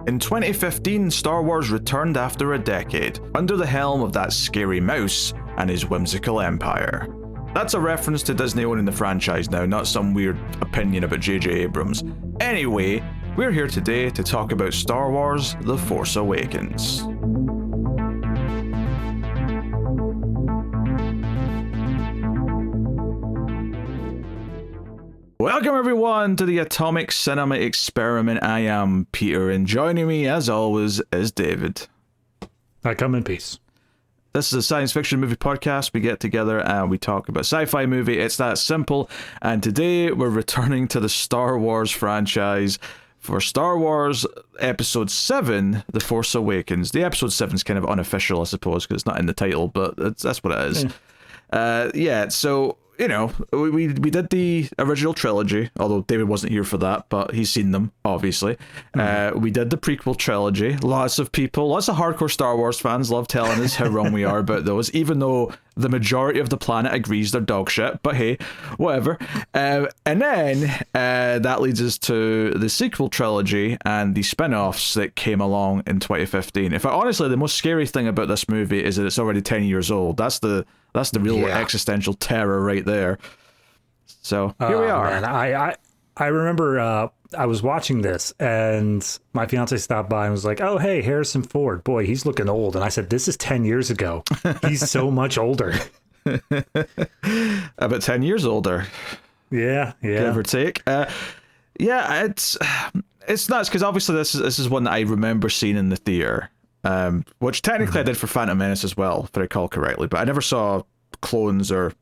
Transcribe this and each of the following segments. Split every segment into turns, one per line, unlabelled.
In 2015, Star Wars returned after a decade, under the helm of that scary mouse and his whimsical empire. That's a reference to Disney owning the franchise now, not some weird opinion about J.J. Abrams. Anyway, we're here today to talk about Star Wars: The Force Awakens. Welcome everyone to the Atomic Cinema Experiment. I am Peter, and joining me as always is David.
I come in peace.
This is a science fiction movie podcast. We get together and we talk about sci-fi movie. It's that simple. And today we're returning to the Star Wars franchise for Star Wars Episode 7, The Force Awakens. The Episode 7 is kind of unofficial, I suppose, because it's not in the title, but that's what it is. So... you know, we did the original trilogy, although David wasn't here for that, but he's seen them, obviously. We did the prequel trilogy. Lots of hardcore Star Wars fans love telling us how wrong we are about those, even though the majority of the planet agrees they're dog shit, but hey, whatever. And then that leads us to the sequel trilogy and the spin-offs that came along in 2015. In fact, honestly, the most scary thing about this movie is that it's already 10 years old. That's the real existential terror right there. So here we are.
Man, I remember I was watching this and my fiance stopped by and was like, "Oh, hey, Harrison Ford. Boy, he's looking old." And I said, "This is 10 years ago. He's so much older."
About 10 years older.
Yeah.
Give or take. It's nuts because obviously this is one that I remember seeing in the theater. Which technically I did for Phantom Menace as well, if I recall correctly, but I never saw clones or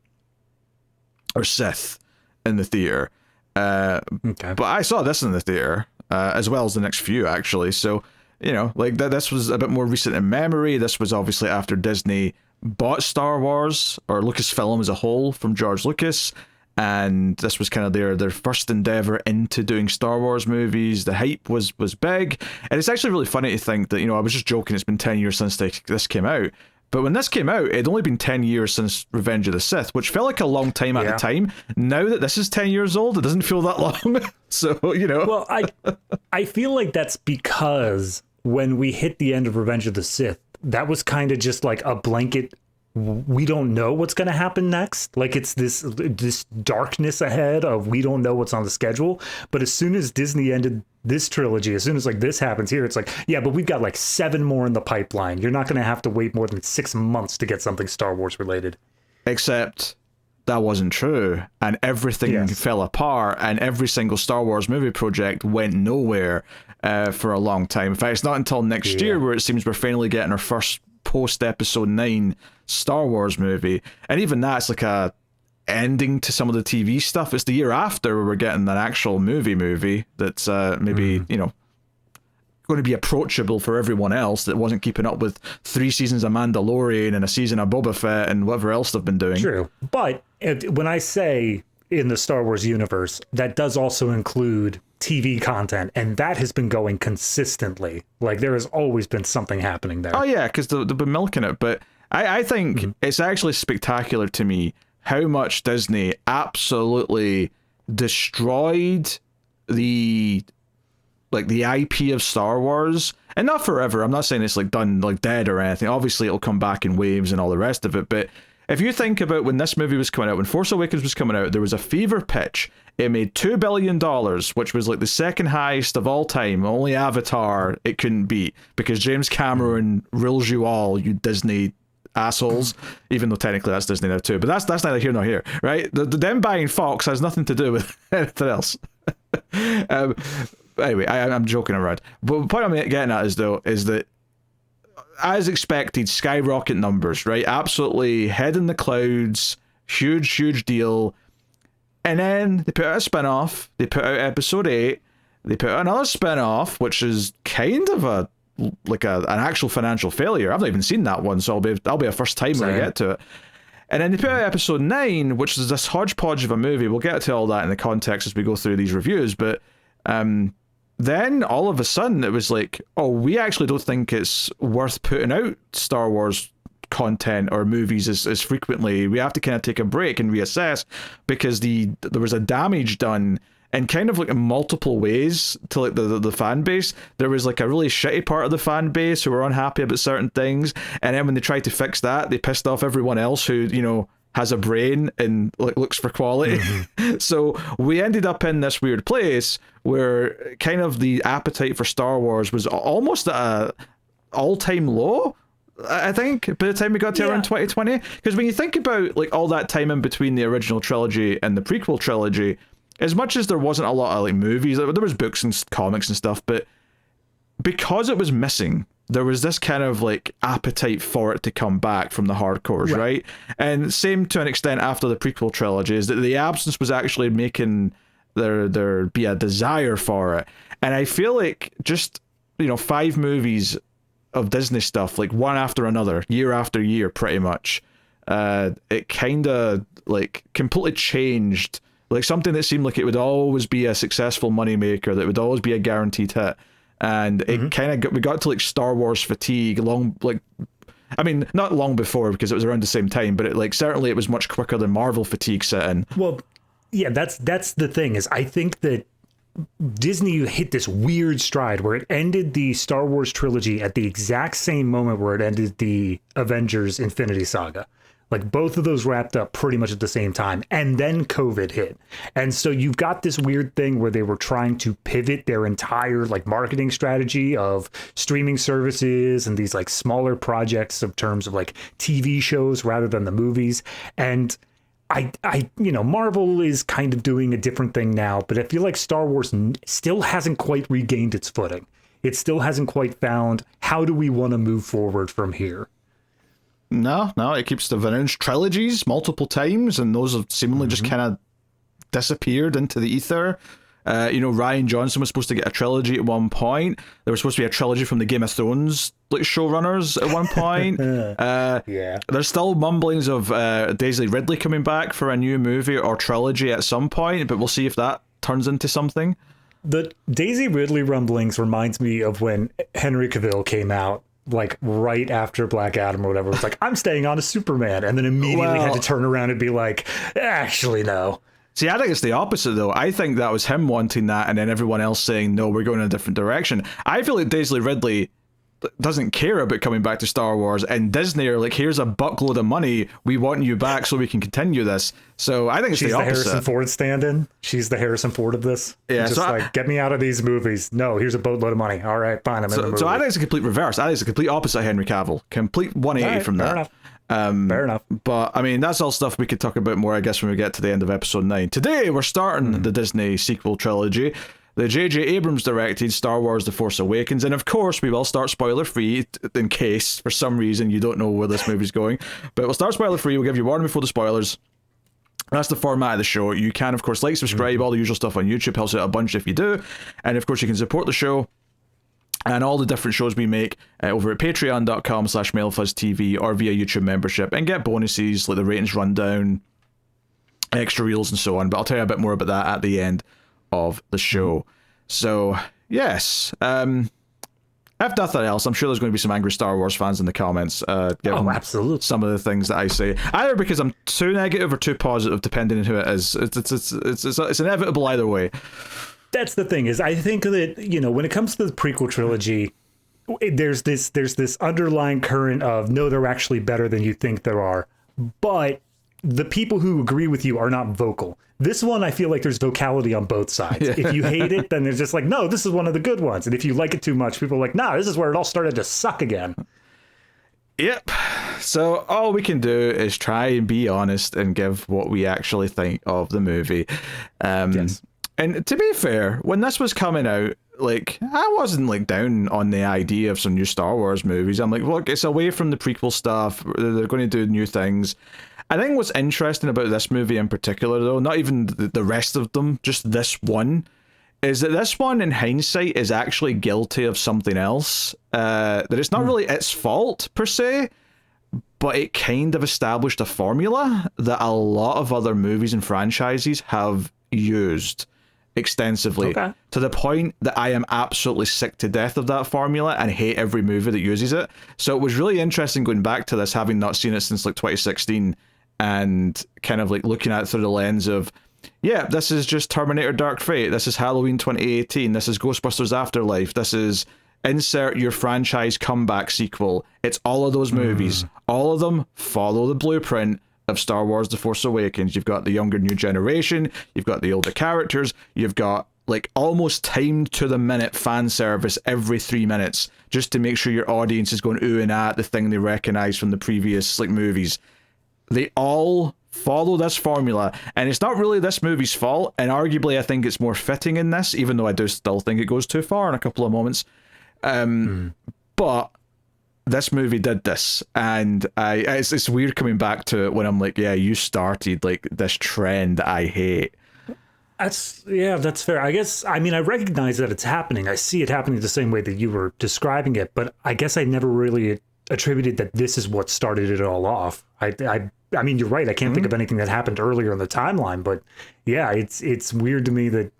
Sith in the theater. But I saw this in the theater, as well as the next few, actually. So, you know, like this was a bit more recent in memory. This was obviously after Disney bought Star Wars, or Lucasfilm as a whole, from George Lucas. And this was kind of their first endeavor into doing Star Wars movies. The hype was big. And it's actually really funny to think that, you know, I was just joking, it's been 10 years since this came out. But when this came out, it'd only been 10 years since Revenge of the Sith, which felt like a long time at the time. Now that this is 10 years old, it doesn't feel that long. So, you know.
Well, I feel like that's because when we hit the end of Revenge of the Sith, that was kind of just like a blanket... we don't know what's going to happen next. Like, it's this darkness ahead of we don't know what's on the schedule. But as soon as Disney ended this trilogy, as soon as like this happens here, it's like, yeah, but we've got like 7 more in the pipeline. You're not going to have to wait more than 6 months to get something Star Wars related. Except
that wasn't true. And everything fell apart, and every single Star Wars movie project went nowhere for a long time. In fact, it's not until next year where it seems we're finally getting our first post Episode 9 Star Wars movie, and even that's like a ending to some of the TV stuff. It's the year after where we're getting an actual movie that's maybe you know, going to be approachable for everyone else that wasn't keeping up with 3 seasons of Mandalorian and a season of Boba Fett and whatever else they've been doing.
True, but when I say in the Star Wars universe, that does also include TV content, and that has been going consistently. Like, there has always been something happening there.
Oh yeah, because they've been milking it. But I think it's actually spectacular to me how much Disney absolutely destroyed the IP of Star Wars. And not forever. I'm not saying it's like done, like dead or anything. Obviously it'll come back in waves and all the rest of it, but if you think about when this movie was coming out, when Force Awakens was coming out, there was a fever pitch. It made $2 billion, which was like the second highest of all time. Only Avatar it couldn't beat, because James Cameron rules you all, you Disney assholes. Even though technically that's Disney now too. But that's neither here nor here, right? Them buying Fox has nothing to do with anything else. Anyway, I'm joking around. But the point I'm getting at is that as expected, skyrocket numbers, right? Absolutely head in the clouds, huge deal. And then they put out a spin-off, they put out Episode 8, they put out another spin-off, which is kind of an actual financial failure. I've not even seen that one, so I'll be a first time when I get to it. And then they put out Episode 9, which is this hodgepodge of a movie. We'll get to all that in the context as we go through these reviews, but then all of a sudden it was like, oh, we actually don't think it's worth putting out Star Wars content or movies as frequently. We have to kind of take a break and reassess, because there was a damage done in kind of like in multiple ways to like the fan base. There was like a really shitty part of the fan base who were unhappy about certain things, and then when they tried to fix that, they pissed off everyone else who, you know, has a brain and like looks for quality. So we ended up in this weird place where kind of the appetite for Star Wars was almost at a all-time low, I think, by the time we got to around 2020. Because when you think about like all that time in between the original trilogy and the prequel trilogy, as much as there wasn't a lot of like movies, there was books and comics and stuff, but because it was missing, there was this kind of like appetite for it to come back from the hardcores, right? And same to an extent after the prequel trilogy, is that the absence was actually making there be a desire for it. And I feel like just, you know, 5 movies of Disney stuff, like one after another, year after year, pretty much, it kind of like completely changed, like something that seemed like it would always be a successful moneymaker, that would always be a guaranteed hit. And it kind of we got to like Star Wars fatigue not long before, because it was around the same time, but certainly it was much quicker than Marvel fatigue set in.
Well, yeah, that's the thing, is I think that Disney hit this weird stride where it ended the Star Wars trilogy at the exact same moment where it ended the Avengers Infinity Saga. Like both of those wrapped up pretty much at the same time. And then COVID hit. And so you've got this weird thing where they were trying to pivot their entire like marketing strategy of streaming services and these like smaller projects in terms of like TV shows rather than the movies. And I you know, Marvel is kind of doing a different thing now, but I feel like Star Wars still hasn't quite regained its footing. It still hasn't quite found, how do we want to move forward from here?
No, it keeps the announced trilogies multiple times, and those have seemingly just kind of disappeared into the ether. You know, Rian Johnson was supposed to get a trilogy at one point. There was supposed to be a trilogy from the Game of Thrones like showrunners at one point. There's still mumblings of Daisy Ridley coming back for a new movie or trilogy at some point, but we'll see if that turns into something.
The Daisy Ridley rumblings reminds me of when Henry Cavill came out, like right after Black Adam or whatever. It was like, I'm staying on as Superman, and then immediately had to turn around and be like, actually no.
See, I think it's the opposite though. I think that was him wanting that, and then everyone else saying, no, we're going in a different direction. I feel like Daisy Ridley doesn't care about coming back to Star Wars, and Disney are like, here's a buckload of money, we want you back so we can continue this. So I think it's the opposite.
She's the Harrison Ford stand-in. She's the Harrison Ford of this.
Yeah,
just
so
get me out of these movies. No, here's a boatload of money. All right, fine, I'm in the movie.
So I think it's a complete reverse. I think it's a complete opposite of Henry Cavill. Complete 180 from that.
Fair enough.
But I mean, that's all stuff we could talk about more, I guess, when we get to the end of episode 9. Today we're starting the Disney sequel trilogy, the J.J. Abrams directed Star Wars The Force Awakens, and of course we will start spoiler free in case for some reason you don't know where this movie's going, but we'll start spoiler free. We'll give you warning before the spoilers. That's the format of the show. You can of course like, subscribe, all the usual stuff on YouTube, helps out a bunch if you do, and of course you can support the show and all the different shows we make over at patreon.com/MailFuzzTV or via YouTube membership, and get bonuses like the ratings rundown, extra reels and so on, but I'll tell you a bit more about that at the end of the show. So yes, if nothing else, I'm sure there's going to be some angry Star Wars fans in the comments
absolutely,
some of the things that I say, either because I'm too negative or too positive, depending on who it is. It's inevitable either way.
That's the thing, is I think that, you know, when it comes to the prequel trilogy, there's this underlying current of, no, they're actually better than you think there are, but the people who agree with you are not vocal. This one, I feel like there's vocality on both sides. Yeah. If you hate it, then there's just like, no, this is one of the good ones. And if you like it too much, people are like, nah, this is where it all started to suck again.
Yep. So all we can do is try and be honest and give what we actually think of the movie. Yes. And to be fair, when this was coming out, like, I wasn't like down on the idea of some new Star Wars movies. I'm like, look, it's away from the prequel stuff. They're going to do new things. I think what's interesting about this movie in particular, though, not even the rest of them, just this one, is that this one, in hindsight, is actually guilty of something else. That it's not really its fault, per se, but it kind of established a formula that a lot of other movies and franchises have used extensively, to the point that I am absolutely sick to death of that formula and hate every movie that uses it. So it was really interesting going back to this, having not seen it since like 2016, and kind of like looking at it through the lens of, yeah, this is just Terminator Dark Fate, this is Halloween 2018, this is Ghostbusters Afterlife, this is insert your franchise comeback sequel. It's all of those movies. All of them follow the blueprint of Star Wars The Force Awakens. You've got the younger new generation, you've got the older characters, you've got like almost timed to the minute fan service every 3 minutes just to make sure your audience is going ooh and ah at the thing they recognize from the previous like movies. They all follow this formula, and it's not really this movie's fault, and arguably I think it's more fitting in this, even though I do still think it goes too far in a couple of moments. But this movie did this, and it's weird coming back to it when I'm like, yeah, you started like this trend that I hate.
That's fair. I guess, I mean, I recognize that it's happening. I see it happening the same way that you were describing it, but I guess I never really attributed that this is what started it all off. I mean, you're right. I can't think of anything that happened earlier in the timeline, but yeah, it's weird to me that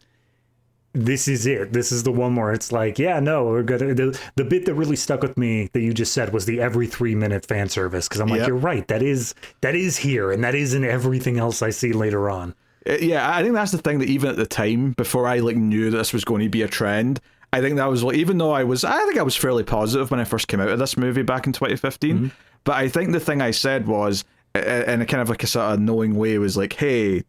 this is it. This is the one where it's like, yeah, no, we're gonna. The bit that really stuck with me that you just said was the every 3 minute fan service, because I'm like, you're right. That is here, and that is in everything else I see later on.
Yeah, I think that's the thing that even at the time, before I like knew that this was going to be a trend, I think that was like, even though I think I was fairly positive when I first came out of this movie back in 2015. But I think the thing I said was, in a kind of like a sort of knowing way, was like, hey, it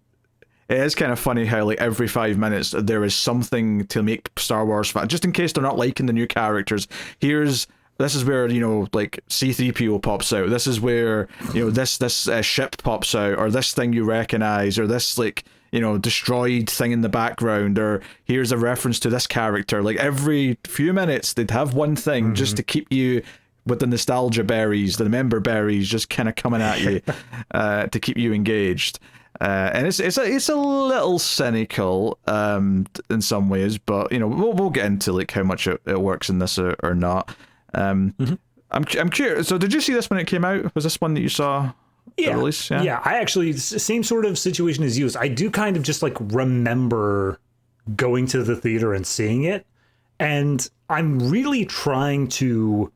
is kind of funny how like every 5 minutes there is something to make Star Wars fans, just in case they're not liking the new characters. This is where, you know, like C-3PO pops out. This is where, you know, this ship pops out, or this thing you recognize, or this like, you know, destroyed thing in the background, or here's a reference to this character. Like every few minutes they'd have one thing just to keep you with the nostalgia berries, the member berries, just kind of coming at you to keep you engaged. And it's a little cynical in some ways, but you know, we'll get into like how much it works in this or not. I'm curious. So did you see this when it came out? Was this one that you saw?
Yeah.
Release?
Yeah, I actually, same sort of situation as you. I do kind of just like remember going to the theater and seeing it, and I'm really trying to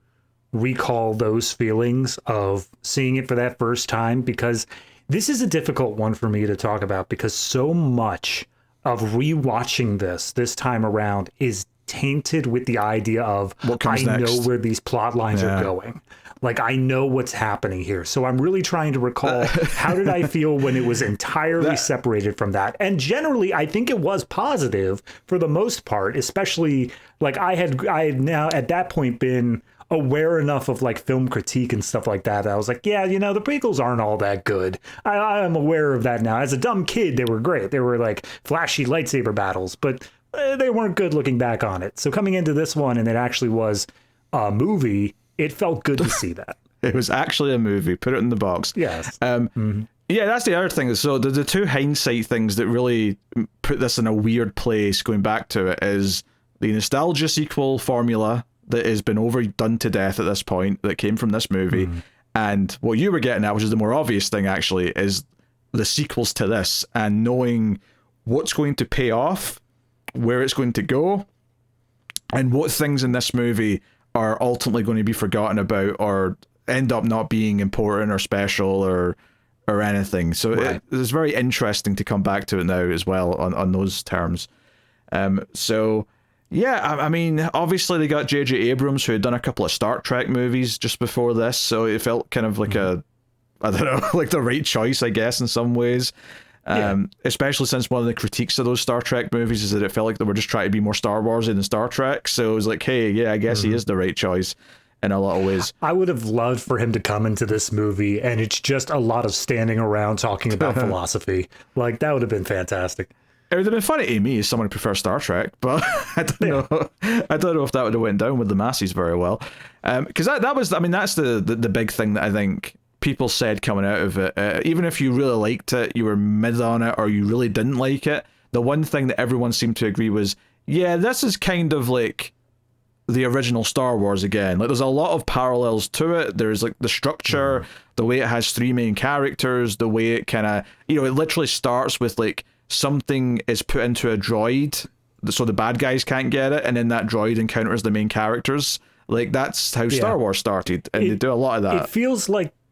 recall those feelings of seeing it for that first time, because this is a difficult one for me to talk about, because so much of rewatching this time around is tainted with the idea of I know where these plot lines are going. Like, I know what's happening here. So I'm really trying to recall how did I feel when it was entirely separated from that. And generally, I think it was positive for the most part, especially like I had now at that point been aware enough of like film critique and stuff like that. I was like, yeah, you know, the prequels aren't all that good. I am aware of that now. As a dumb kid, they were great. They were like flashy lightsaber battles, but they weren't good looking back on it. So coming into this one, and it actually was a movie, it felt good to see that.
It was actually a movie. Put it in the box.
Yes.
Yeah, that's the other thing. So the two hindsight things that really put this in a weird place, going back to it, is the nostalgia sequel formula that has been overdone to death at this point, that came from this movie. And what you were getting at, which is the more obvious thing actually, is the sequels to this, and knowing what's going to pay off, where it's going to go, and what things in this movie are ultimately going to be forgotten about or end up not being important or special or anything. So it's very interesting to come back to it now as well on those terms. So yeah, I mean, obviously they got J.J. Abrams, who had done a couple of Star Trek movies just before this, so it felt kind of like I don't know, like the right choice, I guess, in some ways. Especially since one of the critiques of those Star Trek movies is that it felt like they were just trying to be more Star Wars than Star Trek. So it was like, hey, yeah, I guess he is the right choice in a lot of ways.
I would have loved for him to come into this movie and it's just a lot of standing around talking about philosophy. Like, that would have been fantastic.
It would have been funny to me as someone who prefers Star Trek, but I don't know. I don't know if that would have went down with the masses very well. Because that was, I mean, that's the big thing that I think people said coming out of it. Even if you really liked it, you were mid on it, or you really didn't like it, the one thing that everyone seemed to agree was, yeah, this is kind of like the original Star Wars again. Like, there's a lot of parallels to it. There's like the structure, the way it has three main characters, the way it kind of, you know, it literally starts with like something is put into a droid so the bad guys can't get it, and then that droid encounters the main characters. Like, that's how Star Wars started, and they do a lot of that.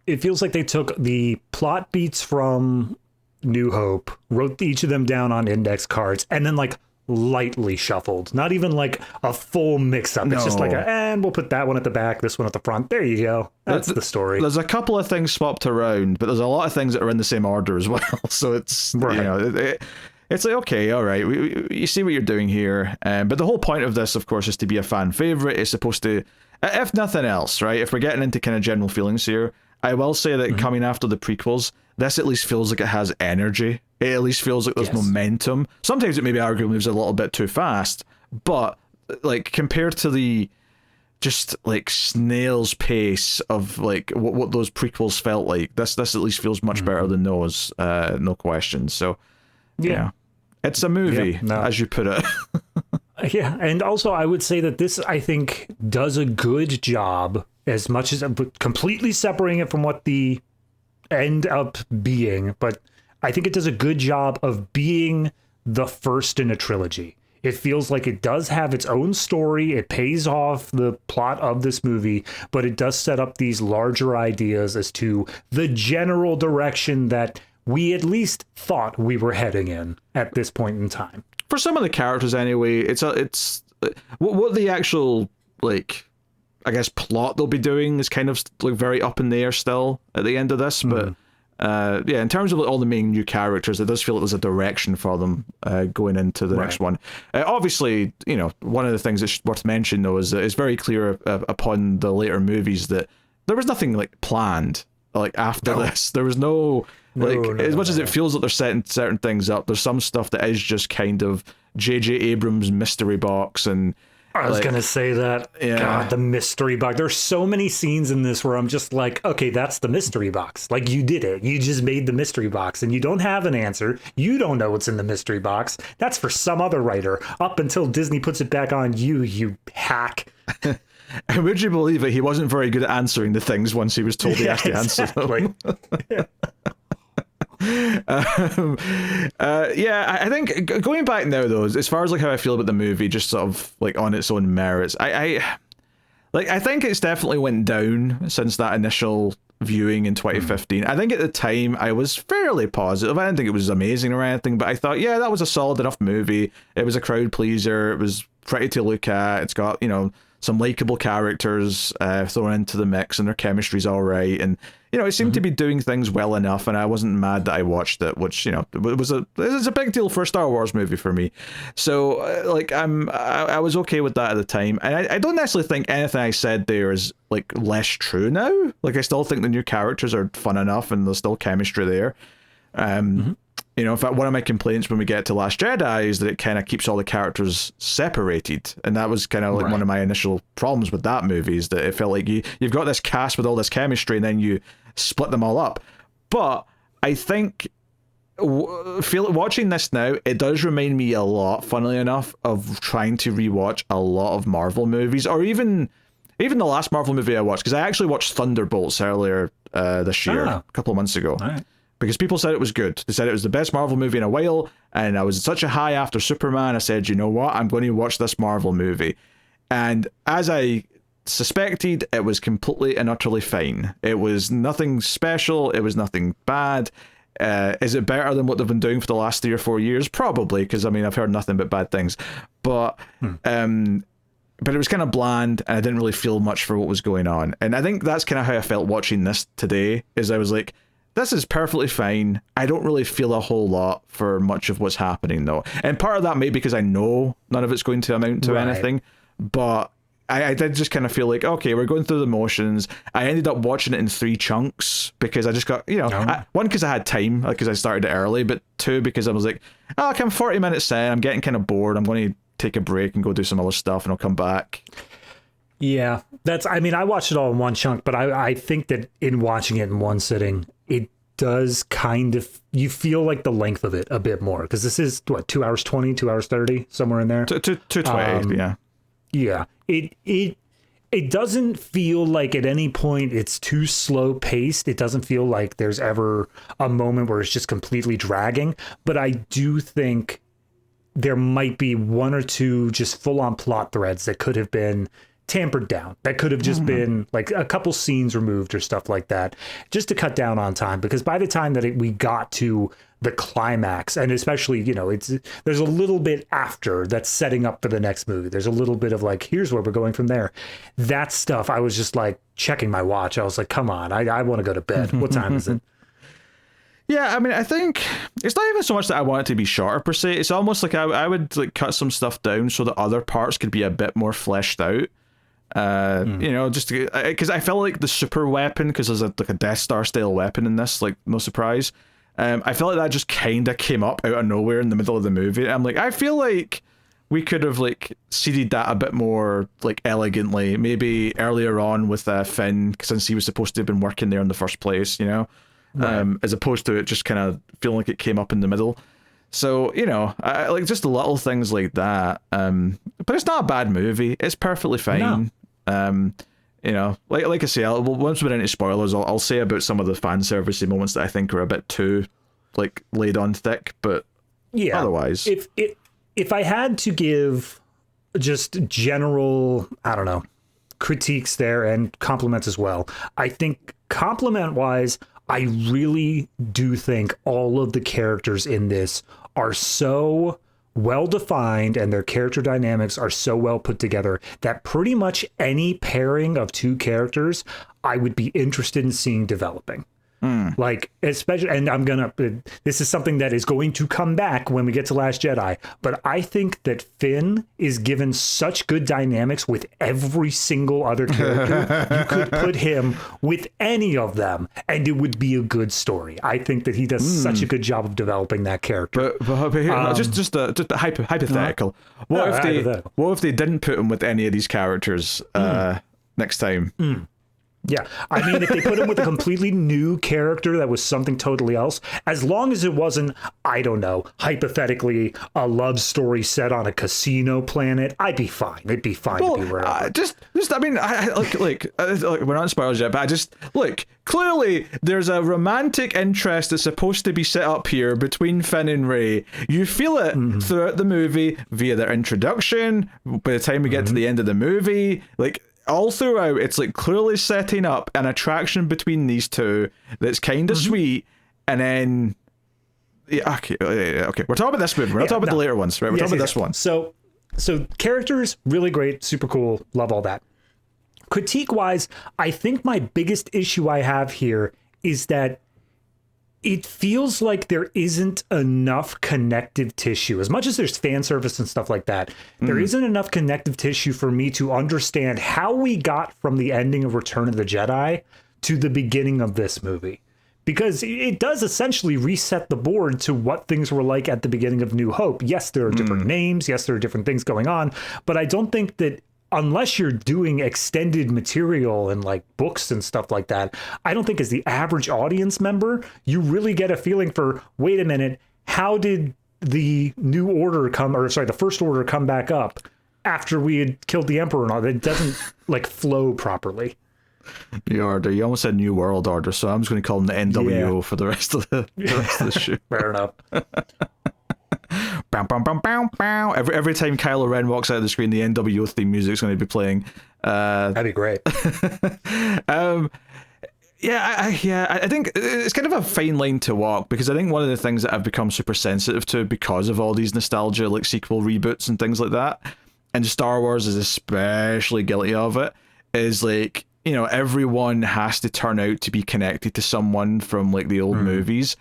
It feels like they took the plot beats from New Hope, wrote each of them down on index cards, and then like lightly shuffled. Not even like a full mix up. It's just like, and we'll put that one at the back, this one at the front. There you go. That's the story.
There's a couple of things swapped around, but there's a lot of things that are in the same order as well. So it's,
right.
You know, it's like, okay, all right, you see what you're doing here. But the whole point of this, of course, is to be a fan favorite. It's supposed to, if nothing else, right? If we're getting into kind of general feelings here, I will say that coming after the prequels, this at least feels like it has energy. It at least feels like there's momentum. Sometimes it maybe arguably moves a little bit too fast, but like compared to the just like snail's pace of like what those prequels felt like, this at least feels much better than those, no question. So yeah, it's a movie, as you put it.
Yeah, and also I would say that this, I think, does a good job, as much as completely separating it from what the end up being, but I think it does a good job of being the first in a trilogy. It feels like it does have its own story. It pays off the plot of this movie, but it does set up these larger ideas as to the general direction that we at least thought we were heading in at this point in time.
For some of the characters anyway, it's what the actual, like, I guess plot they'll be doing is kind of like very up in the air still at the end of this, but yeah, in terms of all the main new characters, it does feel like there's a direction for them going into the next one. Obviously, you know, one of the things that's worth mentioning though is that it's very clear upon the later movies that there was nothing like planned like after this. There was no as much as it feels like they're setting certain things up, there's some stuff that is just kind of J.J. Abrams mystery box. And
I was going to say that. Yeah. God, the mystery box. There's so many scenes in this where I'm just like, okay, that's the mystery box. Like, you did it. You just made the mystery box and you don't have an answer. You don't know what's in the mystery box. That's for some other writer up until Disney puts it back on you, you hack.
And would you believe it? He wasn't very good at answering the things once he was told he has to answer them. I think going back now though, as far as like how I feel about the movie, just sort of like on its own merits, I think it's definitely went down since that initial viewing in 2015. I think at the time I was fairly positive. I didn't think it was amazing or anything, but I thought, yeah, that was a solid enough movie. It was a crowd pleaser. It was pretty to look at. It's got, you know, some likable characters thrown into the mix, and their chemistry's all right. And, you know, it seemed to be doing things well enough, and I wasn't mad that I watched it, which, you know, it was a big deal for a Star Wars movie for me. So, I was okay with that at the time. And I don't necessarily think anything I said there is, like, less true now. Like, I still think the new characters are fun enough, and there's still chemistry there. You know, in fact, one of my complaints when we get to Last Jedi is that it kind of keeps all the characters separated. And that was kind of like one of my initial problems with that movie, is that it felt like you've got this cast with all this chemistry and then you split them all up. But I think watching this now, it does remind me a lot, funnily enough, of trying to rewatch a lot of Marvel movies, or even the last Marvel movie I watched, because I actually watched Thunderbolts earlier this year, a couple of months ago. Right. Because people said it was good. They said it was the best Marvel movie in a while, and I was such a high after Superman, I said, you know what, I'm going to watch this Marvel movie. And as I suspected, it was completely and utterly fine. It was nothing special, it was nothing bad. Is it better than what they've been doing for the last 3 or 4 years? Probably, because I mean, I've heard nothing but bad things. But it was kind of bland, and I didn't really feel much for what was going on. And I think that's kind of how I felt watching this today, is I was like, this is perfectly fine. I don't really feel a whole lot for much of what's happening, though. And part of that may be because I know none of it's going to amount to anything, but I did just kind of feel like, okay, we're going through the motions. I ended up watching it in 3 chunks because I just got, you know, one, because I had time, because I started it early, but 2, because I was like, oh, okay, I'm 40 minutes in, I'm getting kind of bored, I'm going to take a break and go do some other stuff, and I'll come back.
Yeah, I mean, I watched it all in one chunk, but I think that in watching it in one sitting, it does kind of, you feel like the length of it a bit more, because this is, what, 2 hours 20, 2 hours 30, somewhere in there?
2:20, yeah.
Yeah, it doesn't feel like at any point it's too slow paced. It doesn't feel like there's ever a moment where it's just completely dragging, but I do think there might be 1 or 2 just full on plot threads that could have been tampered down. That could have just been like a couple scenes removed or stuff like that, just to cut down on time. Because by the time that we got to the climax, and especially, you know, there's a little bit after that's setting up for the next movie. There's a little bit of like, here's where we're going from there. That stuff, I was just like checking my watch. I was like, come on, I want to go to bed. What time is it?
Yeah, I mean, I think it's not even so much that I want it to be shorter per se. It's almost like I would like cut some stuff down so that other parts could be a bit more fleshed out. You know, just because I felt like the super weapon, because there's like a Death Star style weapon in this, like no surprise. I felt like that just kind of came up out of nowhere in the middle of the movie. I'm like, I feel like we could have like seeded that a bit more like elegantly, maybe earlier on with Finn, since he was supposed to have been working there in the first place, you know. Right. As opposed to it just kind of feeling like it came up in the middle. So, you know, I like just little things like that. But it's not a bad movie. It's perfectly fine. No. You know, like I say, once we're into spoilers, I'll say about some of the fan servicey moments that I think are a bit too like laid on thick. But yeah, otherwise,
if I had to give just general, I don't know, critiques there and compliments as well, I think compliment wise, I really do think all of the characters in this are so well defined and their character dynamics are so well put together that pretty much any pairing of two characters I would be interested in seeing developing. Like, especially, and this is something that is going to come back when we get to Last Jedi, but I think that Finn is given such good dynamics with every single other character. You could put him with any of them and it would be a good story. I think that he does such a good job of developing that character.
But here, just a hypothetical. What if they didn't put him with any of these characters next time?
Yeah, I mean, if they put him with a completely new character that was something totally else, as long as it wasn't, I don't know, hypothetically, a love story set on a casino planet, I'd be fine. It'd be fine to be wherever.
I mean, we're not spoilers yet, but I just, look, clearly there's a romantic interest that's supposed to be set up here between Finn and Rey. You feel it throughout the movie via their introduction, by the time we get to the end of the movie, like, all throughout, it's like clearly setting up an attraction between these two that's kind of sweet, and then okay, we're talking about this movie. We're not talking about the later ones, right? We're talking about this one.
So characters really great, super cool, love all that. Critique wise, I think my biggest issue I have here is that it feels like there isn't enough connective tissue. As much as there's fan service and stuff like that, there isn't enough connective tissue for me to understand how we got from the ending of Return of the Jedi to the beginning of this movie. Because it does essentially reset the board to what things were like at the beginning of New Hope. Yes, there are different names. Yes, there are different things going on. But I don't think that unless you're doing extended material and like books and stuff like that, I don't think as the average audience member, you really get a feeling for, wait a minute, how did the New Order the First Order come back up after we had killed the Emperor and all that? It doesn't like flow properly.
The Order. You almost said New World Order, so I'm just going to call them the NWO for the rest of the show.
Fair enough.
Bow, bow, bow, bow, bow. Every time Kylo Ren walks out of the screen, the NWO theme music is going to be playing.
That'd be great.
I think it's kind of a fine line to walk, because I think one of the things that I've become super sensitive to because of all these nostalgia, like sequel reboots and things like that, and Star Wars is especially guilty of it, is like, you know, everyone has to turn out to be connected to someone from like the old movies.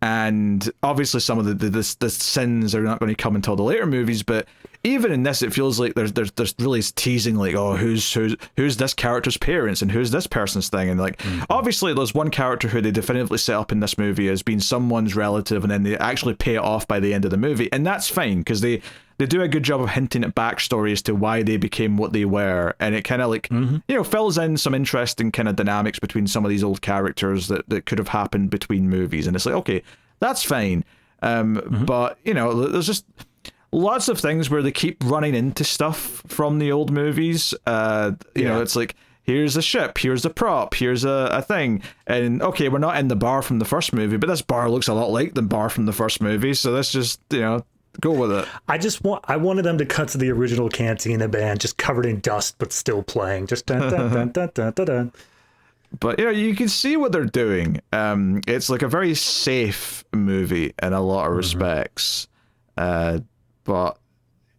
And obviously some of the sins are not going to come until the later movies, but even in this, it feels like there's really teasing, like, oh, who's this character's parents and who's this person's thing, and like obviously there's one character who they definitively set up in this movie as being someone's relative, and then they actually pay it off by the end of the movie, and that's fine because they do a good job of hinting at backstory as to why they became what they were, and it kind of like you know, fills in some interesting kind of dynamics between some of these old characters that could have happened between movies, and it's like, okay, that's fine. But you know, there's just lots of things where they keep running into stuff from the old movies. You know, it's like, here's a ship, here's a prop, here's a thing, and okay, we're not in the bar from the first movie, but this bar looks a lot like the bar from the first movie, so let's just, you know, Go with it.
I wanted them to cut to the original Cantina band, just covered in dust, but still playing. Just dun, dun, dun, dun, dun, dun, dun.
But, you can see what they're doing. It's like a very safe movie in a lot of respects. But,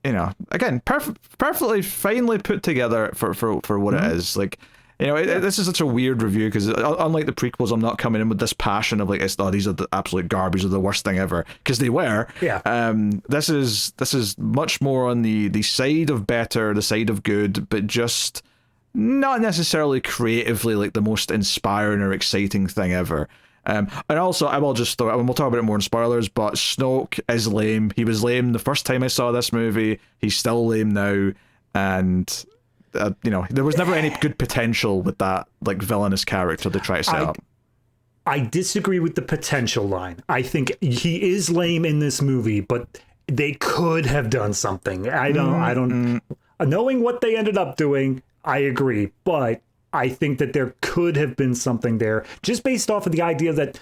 again, perfectly, finely put together for what it is. Like, this is such a weird review because unlike the prequels, I'm not coming in with this passion of like, these are the absolute garbage, are the worst thing ever, because they were.
Yeah.
This is much more on the side of better, the side of good, but just not necessarily creatively like the most inspiring or exciting thing ever. And also, I will just throw, and we'll talk about it more in spoilers, but Snoke is lame. He was lame the first time I saw this movie. He's still lame now. And, there was never any good potential with that, like, villainous character they try to set up.
I disagree with the potential line. I think he is lame in this movie, but they could have done something. I don't, knowing what they ended up doing, I agree, but I think that there could have been something there just based off of the idea that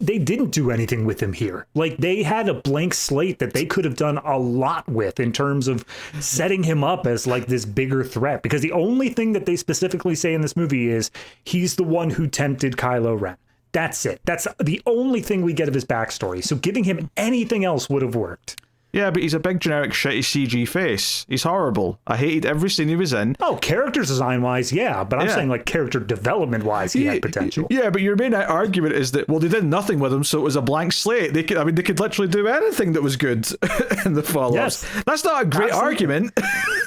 they didn't do anything with him here. Like, they had a blank slate that they could have done a lot with in terms of setting him up as like this bigger threat, because the only thing that they specifically say in this movie is he's the one who tempted Kylo Ren. That's it. That's the only thing we get of his backstory. So giving him anything else would have worked.
Yeah, but he's a big generic shitty CG face. He's horrible. I hated every scene he was in.
Oh, character design wise, yeah, but I'm saying like character development wise, he had potential.
Yeah, but your main argument is that, well, they did nothing with him, so it was a blank slate. They could literally do anything that was good in the follow-ups.
Yes,
that's not a great argument.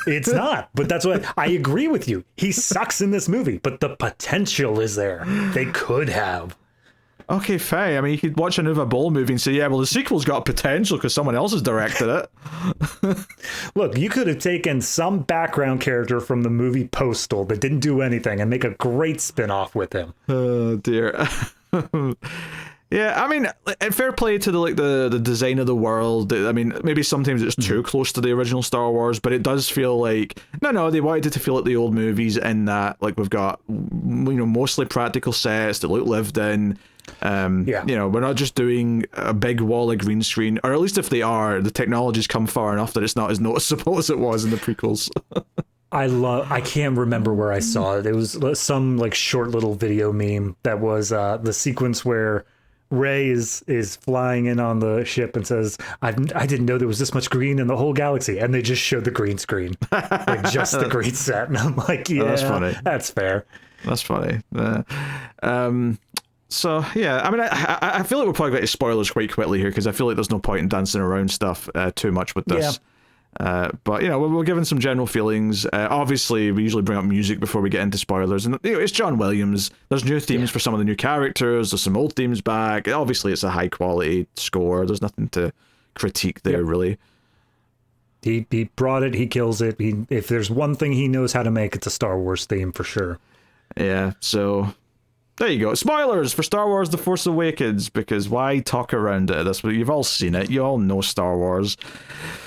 It's not, but that's what I agree with you. He sucks in this movie, but the potential is there. They could have.
Okay, fine. I mean, you could watch a Nuva Bowl movie and say, yeah, well, the sequel's got potential because someone else has directed it.
Look, you could have taken some background character from the movie Postal that didn't do anything and make a great spin-off with him.
Oh, dear. Yeah, I mean, fair play to the design of the world. I mean, maybe sometimes it's too close to the original Star Wars, but it does feel like, no, they wanted it to feel like the old movies in that, like, we've got, mostly practical sets that look lived in. We're not just doing a big wall of green screen, or at least if they are, the technology's come far enough that it's not as noticeable as it was in the prequels.
I can't remember where I saw it. It was some like short little video meme that was the sequence where Rey is flying in on the ship and says, I didn't know there was this much green in the whole galaxy, and they just showed the green screen, like just the green set, and I'm like, yeah, that's funny. That's fair.
That's funny. So, yeah, I mean, I feel like we're probably going to spoilers quite quickly here, because I feel like there's no point in dancing around stuff too much with this. Yeah. But, we're giving some general feelings. Obviously, we usually bring up music before we get into spoilers. And, it's John Williams. There's new themes for some of the new characters. There's some old themes back. Obviously, it's a high-quality score. There's nothing to critique there, really.
He brought it. He kills it. If there's one thing he knows how to make, it's a Star Wars theme for sure.
Yeah, so... there you go. Spoilers for Star Wars The Force Awakens, because why talk around it? You've all seen it. You all know Star Wars.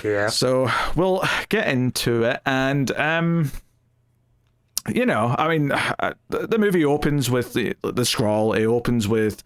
Yeah.
So we'll get into it. And, I mean, the movie opens with the scroll. It opens with,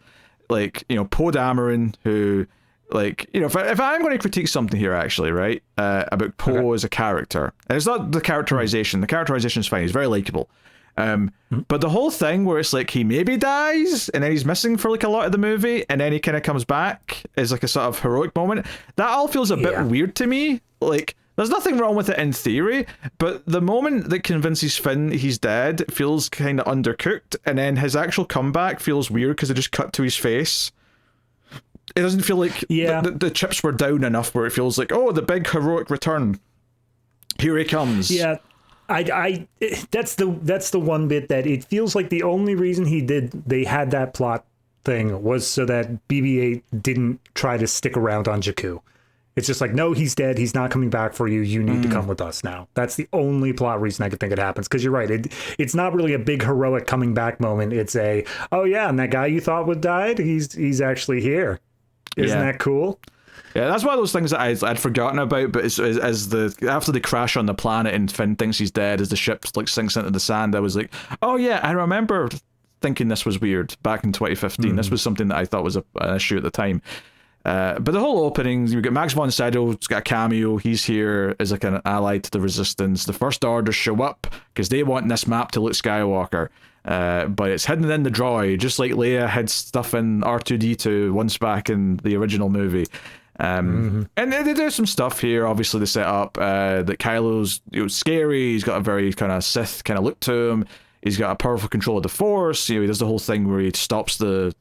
like, Poe Dameron, who, like, if I'm going to critique something here, actually, right, about Poe as a character, and it's not the characterization. The characterization is fine. He's very likable. But the whole thing where it's like he maybe dies and then he's missing for like a lot of the movie and then he kind of comes back is like a sort of heroic moment, that all feels a bit weird to me. Like, there's nothing wrong with it in theory, but the moment that convinces Finn he's dead feels kind of undercooked, and then his actual comeback feels weird because they just cut to his face. It doesn't feel like the chips were down enough where it feels like, oh, the big heroic return, here he comes.
Yeah. That's the one bit that it feels like the only reason they had that plot thing was so that BB-8 didn't try to stick around on Jakku. It's just like, no, he's dead. He's not coming back for you. You need to come with us now. That's the only plot reason I could think it happens. Because you're right. It's not really a big heroic coming back moment. It's a, oh yeah, and that guy you thought would died, he's actually here. Isn't that cool?
Yeah, that's one of those things that I'd forgotten about, but after they crash on the planet and Finn thinks he's dead, as the ship like sinks into the sand, I was like, oh yeah, I remember thinking this was weird back in 2015. This was something that I thought was an issue at the time. But the whole opening, you get Max von Sydow's got a cameo. He's here as like an ally to the Resistance. The First Order show up because they want this map to Luke Skywalker. But it's hidden in the droid, just like Leia hid stuff in R2-D2 once back in the original movie. And they do some stuff here. Obviously, they set up that Kylo's scary. He's got a very kind of Sith kind of look to him. He's got a powerful control of the Force. He does the whole thing where he stops the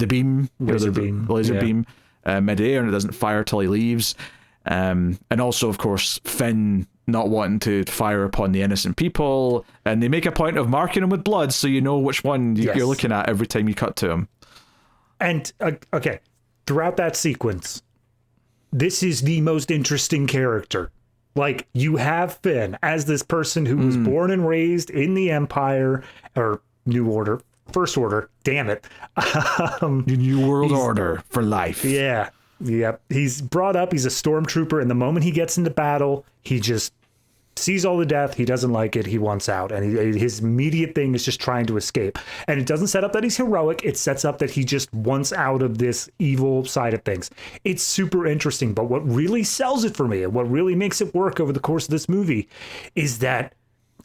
beam,
laser
beam mid-air, and it doesn't fire till he leaves. And also, of course, Finn not wanting to fire upon the innocent people, and they make a point of marking him with blood so you know which one you're looking at every time you cut to him.
And okay, throughout that sequence, this is the most interesting character. Like, you have Finn as this person who was born and raised in the Empire, or New Order, First Order, damn it.
The New World Order for life.
Yeah. Yep. He's brought up, he's a stormtrooper, and the moment he gets into battle, he just sees all the death, he doesn't like it, he wants out, and his immediate thing is just trying to escape. And it doesn't set up that he's heroic, it sets up that he just wants out of this evil side of things. It's super interesting, but what really sells it for me, and what really makes it work over the course of this movie, is that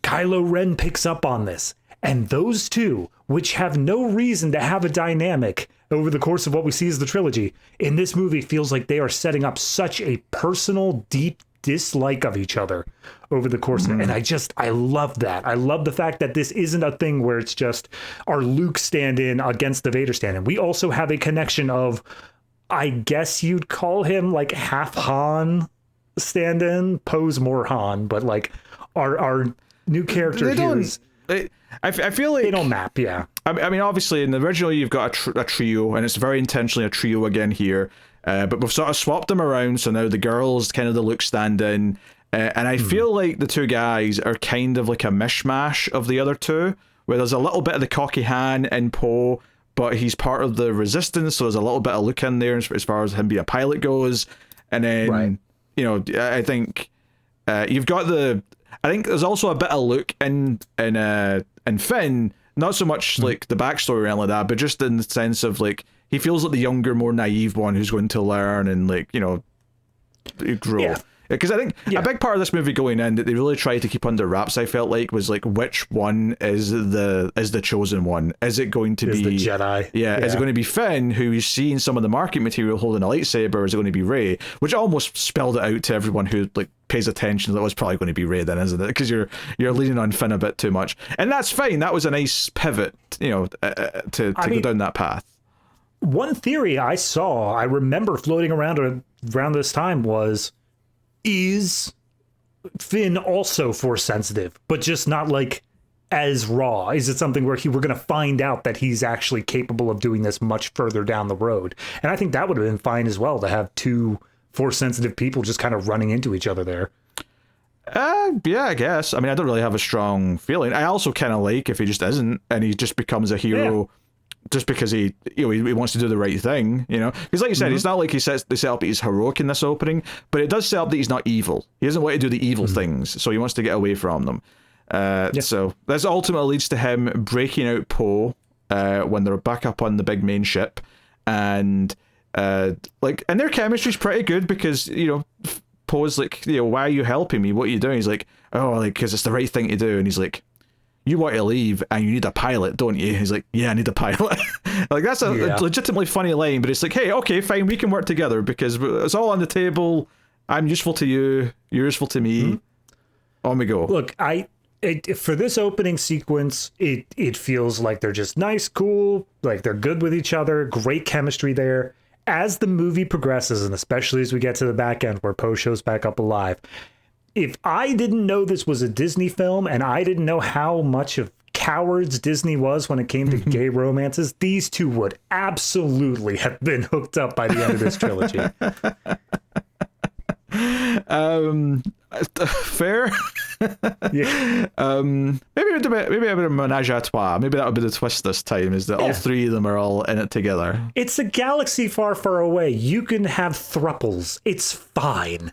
Kylo Ren picks up on this. And those two, which have no reason to have a dynamic over the course of what we see as the trilogy, in this movie feels like they are setting up such a personal, deep dislike of each other over the course of it. And I love that. I love the fact that this isn't a thing where it's just our Luke stand-in against the Vader stand-in. We also have a connection of, I guess you'd call him like half Han stand-in, Poe's more Han, but like our new character here is...
I feel like
they don't map, yeah.
I mean, obviously, in the original, you've got a trio, and it's very intentionally a trio again here. But we've sort of swapped them around, so now the girl's kind of the Luke stand-in. And I feel like the two guys are kind of like a mishmash of the other two, where there's a little bit of the cocky Han in Poe, but he's part of the Resistance, so there's a little bit of Luke in there as far as him being a pilot goes. And then, I think you've got I think there's also a bit of Luke in Finn, not so much like the backstory or anything like that, but just in the sense of like he feels like the younger, more naive one who's going to learn and grow.
Yeah.
Because I think a big part of this movie going in that they really tried to keep under wraps, I felt like, was like which one is the chosen one? Is it going to be
the Jedi?
Yeah, is it going to be Finn, who is seeing some of the market material holding a lightsaber, or is it going to be Rey? Which almost spelled it out to everyone who like pays attention that it was probably going to be Rey then, isn't it? Because you're leaning on Finn a bit too much, and that's fine. That was a nice pivot, to go down that path.
One theory I remember floating around this time was, is Finn also Force sensitive, but just not like as raw? Is it something where we're going to find out that he's actually capable of doing this much further down the road? And I think that would have been fine as well, to have two Force sensitive people just kind of running into each other there.
Yeah, I guess. I mean, I don't really have a strong feeling. I also kind of like if he just isn't, and he just becomes a hero just because he wants to do the right thing, Because like you said, it's not like they set up that he's heroic in this opening, but it does set up that he's not evil. He doesn't want to do the evil things, so he wants to get away from them. So this ultimately leads to him breaking out Poe when they're back up on the big main ship, and and their chemistry's pretty good because Poe's like, why are you helping me? What are you doing? He's like, oh, like because it's the right thing to do, and he's like, you want to leave and you need a pilot, don't you? He's like, yeah, I need a pilot. Like, that's a legitimately funny line, but it's like, hey, okay, fine, we can work together because it's all on the table. I'm useful to you, you're useful to me. On we go.
Look, for this opening sequence, it feels like they're just nice, cool, like they're good with each other, great chemistry there. As the movie progresses, and especially as we get to the back end where Poe shows back up alive, if I didn't know this was a Disney film and I didn't know how much of cowards Disney was when it came to gay romances, these two would absolutely have been hooked up by the end of this trilogy.
Fair.
Yeah.
Maybe a bit of menage a trois. Maybe that would be the twist this time, is that all three of them are all in it together.
It's a galaxy far, far away. You can have thruples. It's fine.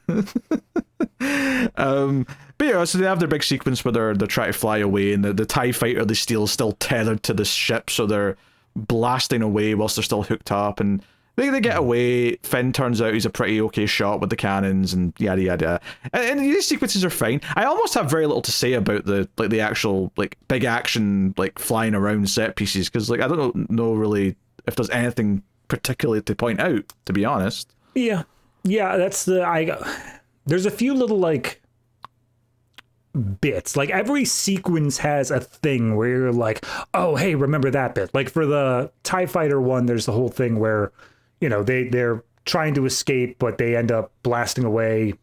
But so they have their big sequence where they're trying to fly away, and the TIE fighter they steal is still tethered to the ship, so they're blasting away whilst they're still hooked up, and they get away. Finn turns out he's a pretty okay shot with the cannons and yada yada. And these sequences are fine. I almost have very little to say about the actual like big action like flying around set pieces, because like I don't know really if there's anything particularly to point out, to be honest.
Yeah, that's there's a few little like bits. Like every sequence has a thing where you're like, oh hey, remember that bit. Like for the TIE fighter one, there's the whole thing where, you know, they're trying to escape, but they end up blasting away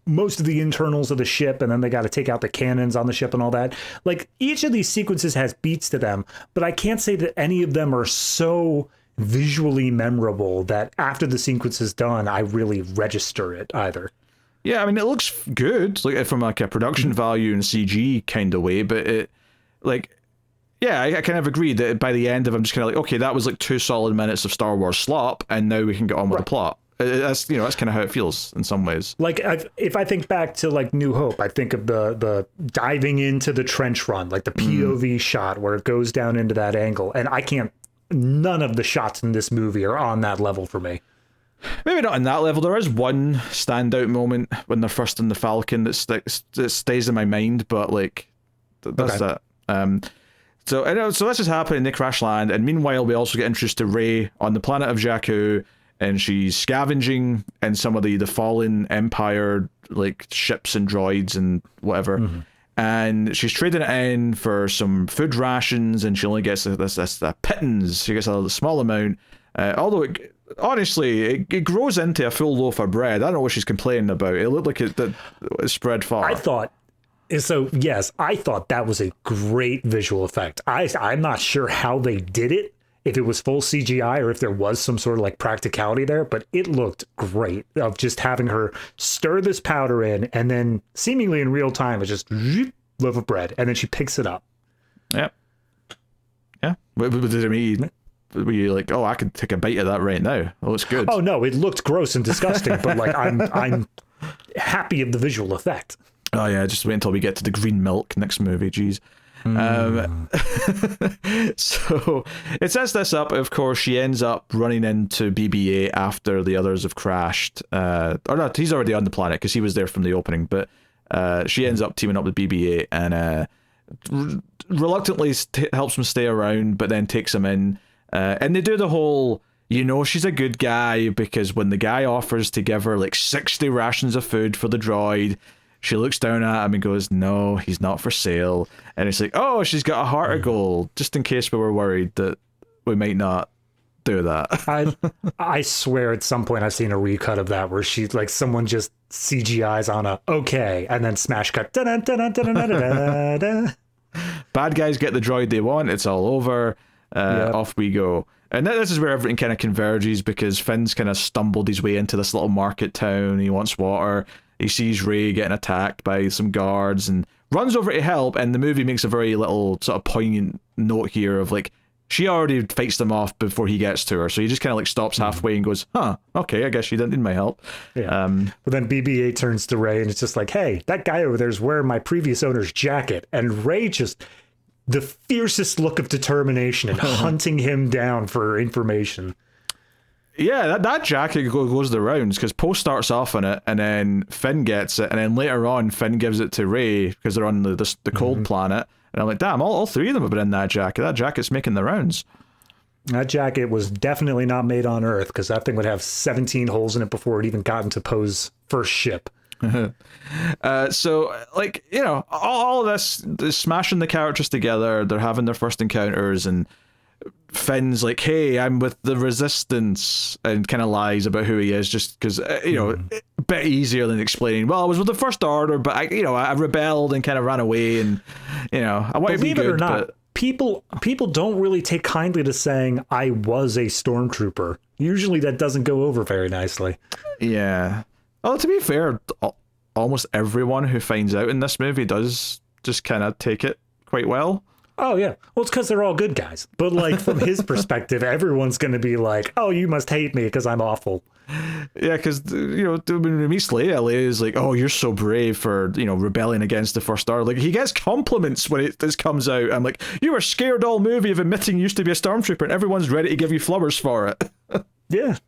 most of the internals of the ship, and then they got to take out the cannons on the ship and all that. Like each of these sequences has beats to them, but I can't say that any of them are so visually memorable that after the sequence is done, I really register it either.
Yeah, I mean, it looks good, like from like a production value and CG kind of way, but it, like, yeah, I kind of agree that by the end of it, I'm just kind of like, okay, that was like 2 solid minutes of Star Wars slop, and now we can get on with the plot. That's, you know, that's kind of how it feels in some ways. Like,
if I think back to like New Hope, I think of the diving into the trench run, like the POV shot where it goes down into that angle, and none of the shots in this movie are on that level for me.
Maybe not in that level. There is one standout moment when they're first in the Falcon that stays in my mind, but like that's that. So that's just happening. They crash land, and meanwhile we also get introduced to Rey on the planet of Jakku, and she's scavenging in some of the fallen Empire like ships and droids and whatever. And she's trading it in for some food rations, and she only gets this pittance. She gets a small amount, although honestly, it grows into a full loaf of bread. I don't know what she's complaining about. It looked like it spread far. I thought that was a great visual effect. I'm not sure how they did it, if it was full CGI or if there was some sort of like practicality there, but it looked great of just having her stir this powder in, and then seemingly in real time, it's just loaf of bread, and then she picks it up. Yeah. What did it mean? Were you like, oh, I could take a bite of that right now? Oh, it's good. Oh no, it looked gross and disgusting, but like I'm happy of the visual effect. Oh yeah, just wait until we get to the green milk next movie. Jeez. So it sets this up. Of course, she ends up running into BB-8 after the others have crashed. Or not, he's already on the planet because he was there from the opening. But she ends up teaming up with BB-8 and reluctantly helps him stay around, but then takes him in. And they do the whole, you know, she's a good guy, because when the guy offers to give her like 60 rations of food for the droid, she looks down at him and goes, no, he's not for sale. And it's like, oh, she's got a heart of gold, just in case we were worried that we might not do that. I swear at some point I've seen a recut of that where she's like, someone just CGI's on a okay, and then smash cut. Bad guys get the droid they want, it's all over. Off we go. And this is where everything kind of converges, because Finn's kind of stumbled his way into this little market town. He wants water. He sees Rey getting attacked by some guards and runs over to help, and the movie makes a very little sort of poignant note here of like, she already fights them off before he gets to her, so he just kind of like stops halfway and goes, okay, I guess you didn't need my help. But then BB-8 turns to Rey and it's just like, hey, that guy over there's wearing my previous owner's jacket, and Rey just the fiercest look of determination and hunting him down for information. Yeah, that jacket goes the rounds, because Poe starts off on it, and then Finn gets it, and then later on Finn gives it to Rey because they're on the cold planet. And I'm like, damn, all 3 of them have been in that jacket. That jacket's making the rounds. That jacket was definitely not made on Earth, because that thing would have 17 holes in it before it even got into Poe's first ship. So, like, you know, all of this is smashing the characters together. They're having their first encounters, and Finn's like, hey, I'm with the Resistance, and kind of lies about who he is, just because, you know, a bit easier than explaining, well, I was with the First Order, but I rebelled and kind of ran away, and, you know, I want to be good. Believe it or not, people don't really take kindly to saying I was a stormtrooper. Usually that doesn't go over very nicely. Yeah. Well, to be fair, almost everyone who finds out in this movie does just kind of take it quite well. Oh, yeah. Well, it's because they're all good guys. But, like, from his perspective, everyone's going to be like, oh, you must hate me because I'm awful. Yeah, because, you know, when we meet Leia, Leia's like, oh, you're so brave for, you know, rebelling against the First Order. Like, he gets compliments when this comes out. I'm like, you were scared all movie of admitting you used to be a stormtrooper, and everyone's ready to give you flowers for it.
Yeah,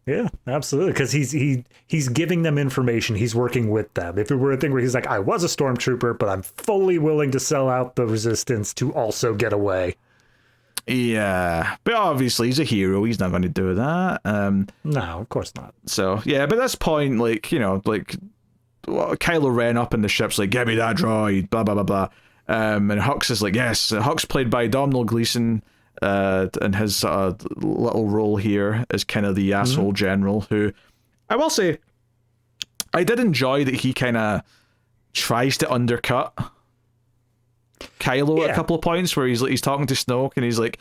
absolutely. Because he's giving them information. He's working with them. If it were a thing where he's like, I was a stormtrooper, but I'm fully willing to sell out the resistance to also get away.
Yeah, but obviously he's a hero. He's not going to do that.
No, of course not.
So yeah, but at this point, like, you know, like, well, Kylo Ren up in the ship's like, give me that droid, blah blah blah blah. And Hux is like, yes. Hux, played by Domhnall Gleeson, and his little role here is kind of the asshole general, who I will say I did enjoy that he kind of tries to undercut Kylo at a couple of points where he's talking to Snoke and he's like,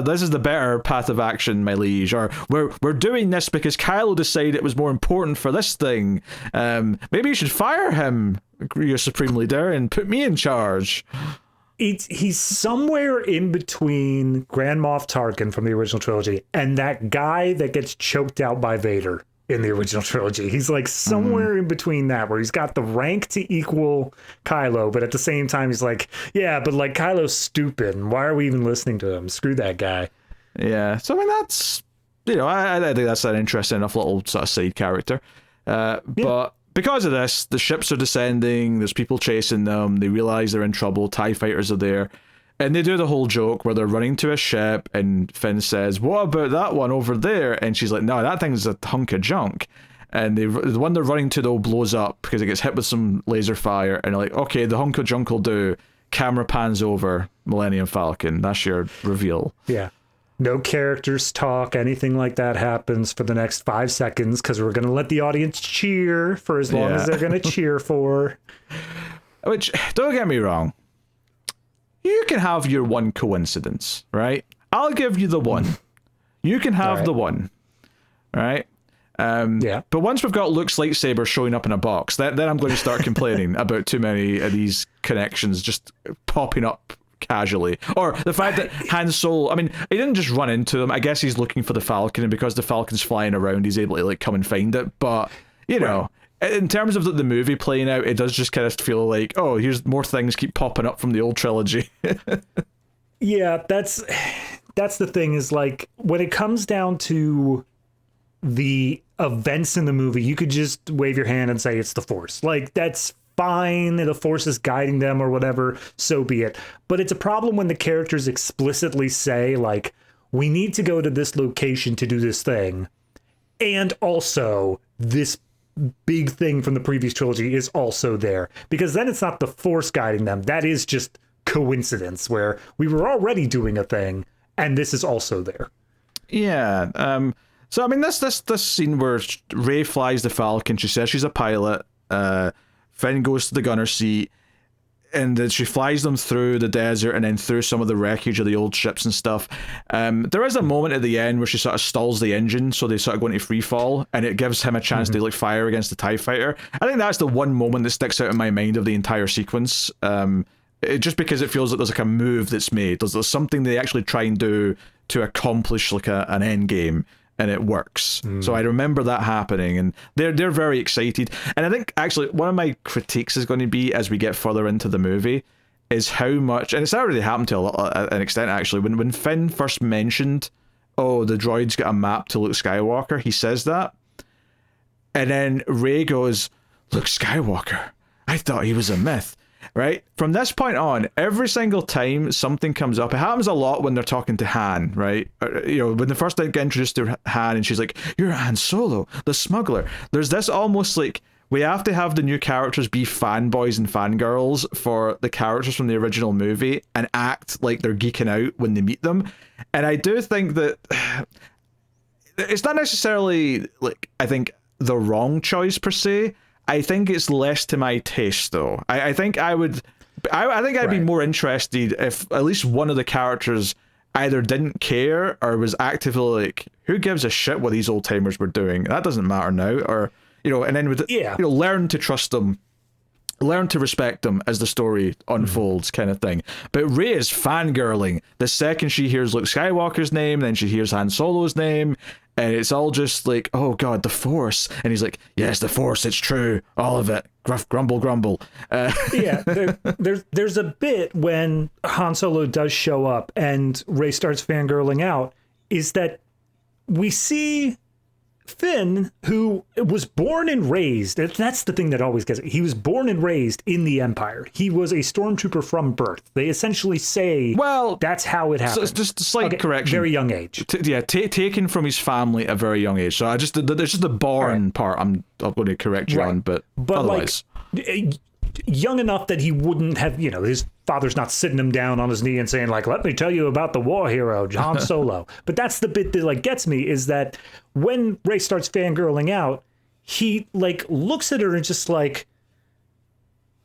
this is the better path of action, my liege, or we're doing this because Kylo decided it was more important for this thing. Maybe you should fire him, your supreme leader, and put me in charge.
He's somewhere in between Grand Moff Tarkin from the original trilogy and that guy that gets choked out by Vader in the original trilogy. He's like somewhere in between that, where he's got the rank to equal Kylo, but at the same time he's like, yeah, but like Kylo's stupid, and why are we even listening to him? Screw that guy.
Yeah, so I mean, that's, you know, I think that's an interesting enough little sort of side character. But because of this, the ships are descending, there's people chasing them, they realize they're in trouble, TIE fighters are there, and they do the whole joke where they're running to a ship, and Finn says, what about that one over there? And she's like, no, that thing's a hunk of junk. And the one they're running to, though, blows up because it gets hit with some laser fire, and they're like, okay, the hunk of junk will do. Camera pans over, Millennium Falcon. That's your reveal.
Yeah. No characters talk, anything like that happens for the next 5 seconds, because we're going to let the audience cheer for as long as they're going to cheer for.
Which, don't get me wrong, you can have your one coincidence, right? I'll give you the one. You can have the one, right? But once we've got Luke's lightsaber showing up in a box, then I'm going to start complaining about too many of these connections just popping up casually. Or the fact that Han Solo, I mean, he didn't just run into them. I guess he's looking for the Falcon, and because the Falcon's flying around, he's able to like come and find it. But, you know, in terms of the movie playing out, it does just kind of feel like, oh, here's more things keep popping up from the old trilogy.
Yeah, that's the thing, is like, when it comes down to the events in the movie, you could just wave your hand and say it's the Force. Like, that's fine, the Force is guiding them or whatever, so be it. But it's a problem when the characters explicitly say, like, we need to go to this location to do this thing, and also this big thing from the previous trilogy is also there. Because then it's not the Force guiding them, that is just coincidence, where we were already doing a thing and this is also there.
Yeah. So I mean, this scene where Rey flies the Falcon, she says she's a pilot, Finn goes to the gunner seat, and then she flies them through the desert and then through some of the wreckage of the old ships and stuff. There is a moment at the end where she sort of stalls the engine, so they sort of go into free fall, and it gives him a chance to like fire against the TIE fighter. I think that's the one moment that sticks out in my mind of the entire sequence. Just because it feels like there's like a move that's made. There's something they actually try and do to accomplish like an end game, and it works. So I remember that happening, and they're very excited. And I think actually one of my critiques is going to be, as we get further into the movie, is how much, and it's already happened to an extent actually, when Finn first mentioned, oh, the droid's got a map to Luke Skywalker, he says that, and then Rey goes, Luke Skywalker, I thought he was a myth. Right? From this point on, every single time something comes up, it happens a lot when they're talking to Han, right? You know, when they first get introduced to Han and she's like, you're Han Solo, the smuggler. There's this almost like, we have to have the new characters be fanboys and fangirls for the characters from the original movie and act like they're geeking out when they meet them. And I do think that it's not necessarily, like, I think, the wrong choice per se. I think it's less to my taste, though. I think I'd be more interested if at least one of the characters either didn't care or was actively like, who gives a shit what these old timers were doing? That doesn't matter now. Or, you know, and then learn to trust them, learn to respect them as the story unfolds, kind of thing. But Rey is fangirling the second she hears Luke Skywalker's name, then she hears Han Solo's name, and it's all just like, oh god, the Force. And he's like, yes, the Force, it's true, all of it. Gruff, grumble, grumble.
Yeah, there's a bit when Han Solo does show up and Rey starts fangirling out, is that we see Finn, who was born and raised, that's the thing that always gets me. He was born and raised in the Empire. He was a stormtrooper from birth. They essentially say, well, that's how it happened.
So it's just a slight correction.
Very young age.
Taken from his family at a very young age. So there's just the born part I'm going to correct you on, but otherwise.
Like, young enough that he wouldn't have, his father's not sitting him down on his knee and saying, like, let me tell you about the war hero, Han Solo. But that's the bit that, like, gets me, is that when Rey starts fangirling out, he, like, looks at her and just, like,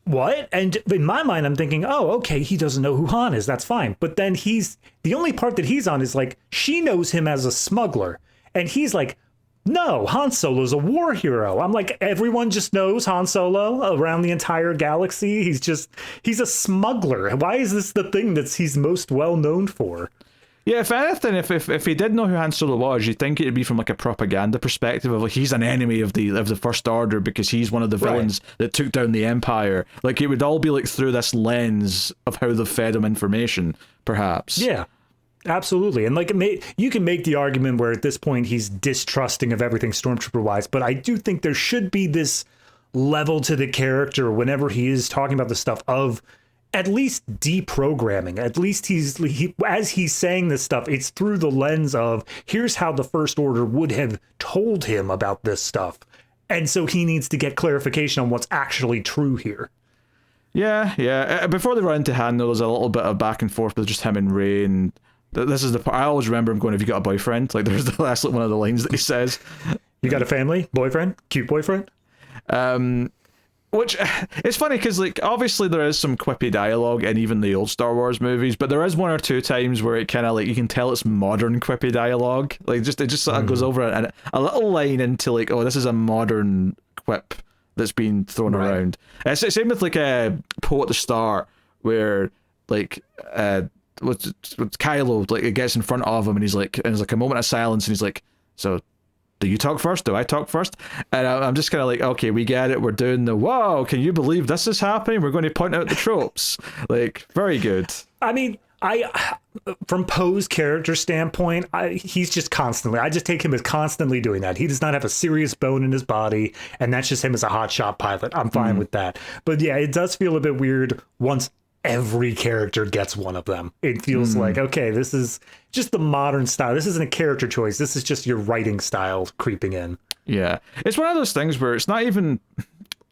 what? And in my mind, I'm thinking, oh, okay, he doesn't know who Han is. That's fine. But then the only part that he's on is, like, she knows him as a smuggler. And he's like, no, Han Solo's a war hero. I'm like, everyone just knows Han Solo around the entire galaxy. He's a smuggler. Why is this the thing he's most well known for?
Yeah, if anything, if he did know who Han Solo was, you'd think it'd be from like a propaganda perspective of like he's an enemy of the First Order because he's one of the villains that took down the Empire. Like it would all be like through this lens of how they've fed him information, perhaps.
Yeah. Absolutely. And like you can make the argument where at this point he's distrusting of everything Stormtrooper wise, but I do think there should be this level to the character whenever he is talking about the stuff of at least deprogramming. At least as he's saying this stuff, it's through the lens of here's how the First Order would have told him about this stuff. And so he needs to get clarification on what's actually true here.
Yeah. Before they run into Han, there's a little bit of back and forth with just him and Rey, and this is the part I always remember him going, have you got a boyfriend? Like there's the last one of the lines that he says.
You got a family? Boyfriend? Cute boyfriend?
Which, it's funny because like obviously there is some quippy dialogue in even the old Star Wars movies, but there is one or two times where it kind of like, you can tell it's modern quippy dialogue. Like it just sort of goes over and a little line into like, oh, this is a modern quip that's been thrown around. It's same with like a Poe at the start where like with Kylo, like it gets in front of him and he's like, and there's like a moment of silence and he's like, so do you talk first? Do I talk first? And I'm just kind of like, okay, we get it. We're doing the, wow, can you believe this is happening? We're going to point out the tropes. Like, very good.
I mean, from Poe's character standpoint, he's just constantly, I just take him as constantly doing that. He does not have a serious bone in his body, and that's just him as a hotshot pilot. I'm fine with that. But yeah, it does feel a bit weird once every character gets one of them. It feels like, okay, this is just the modern style. This isn't a character choice. This is just your writing style creeping in.
Yeah. It's one of those things where it's not even,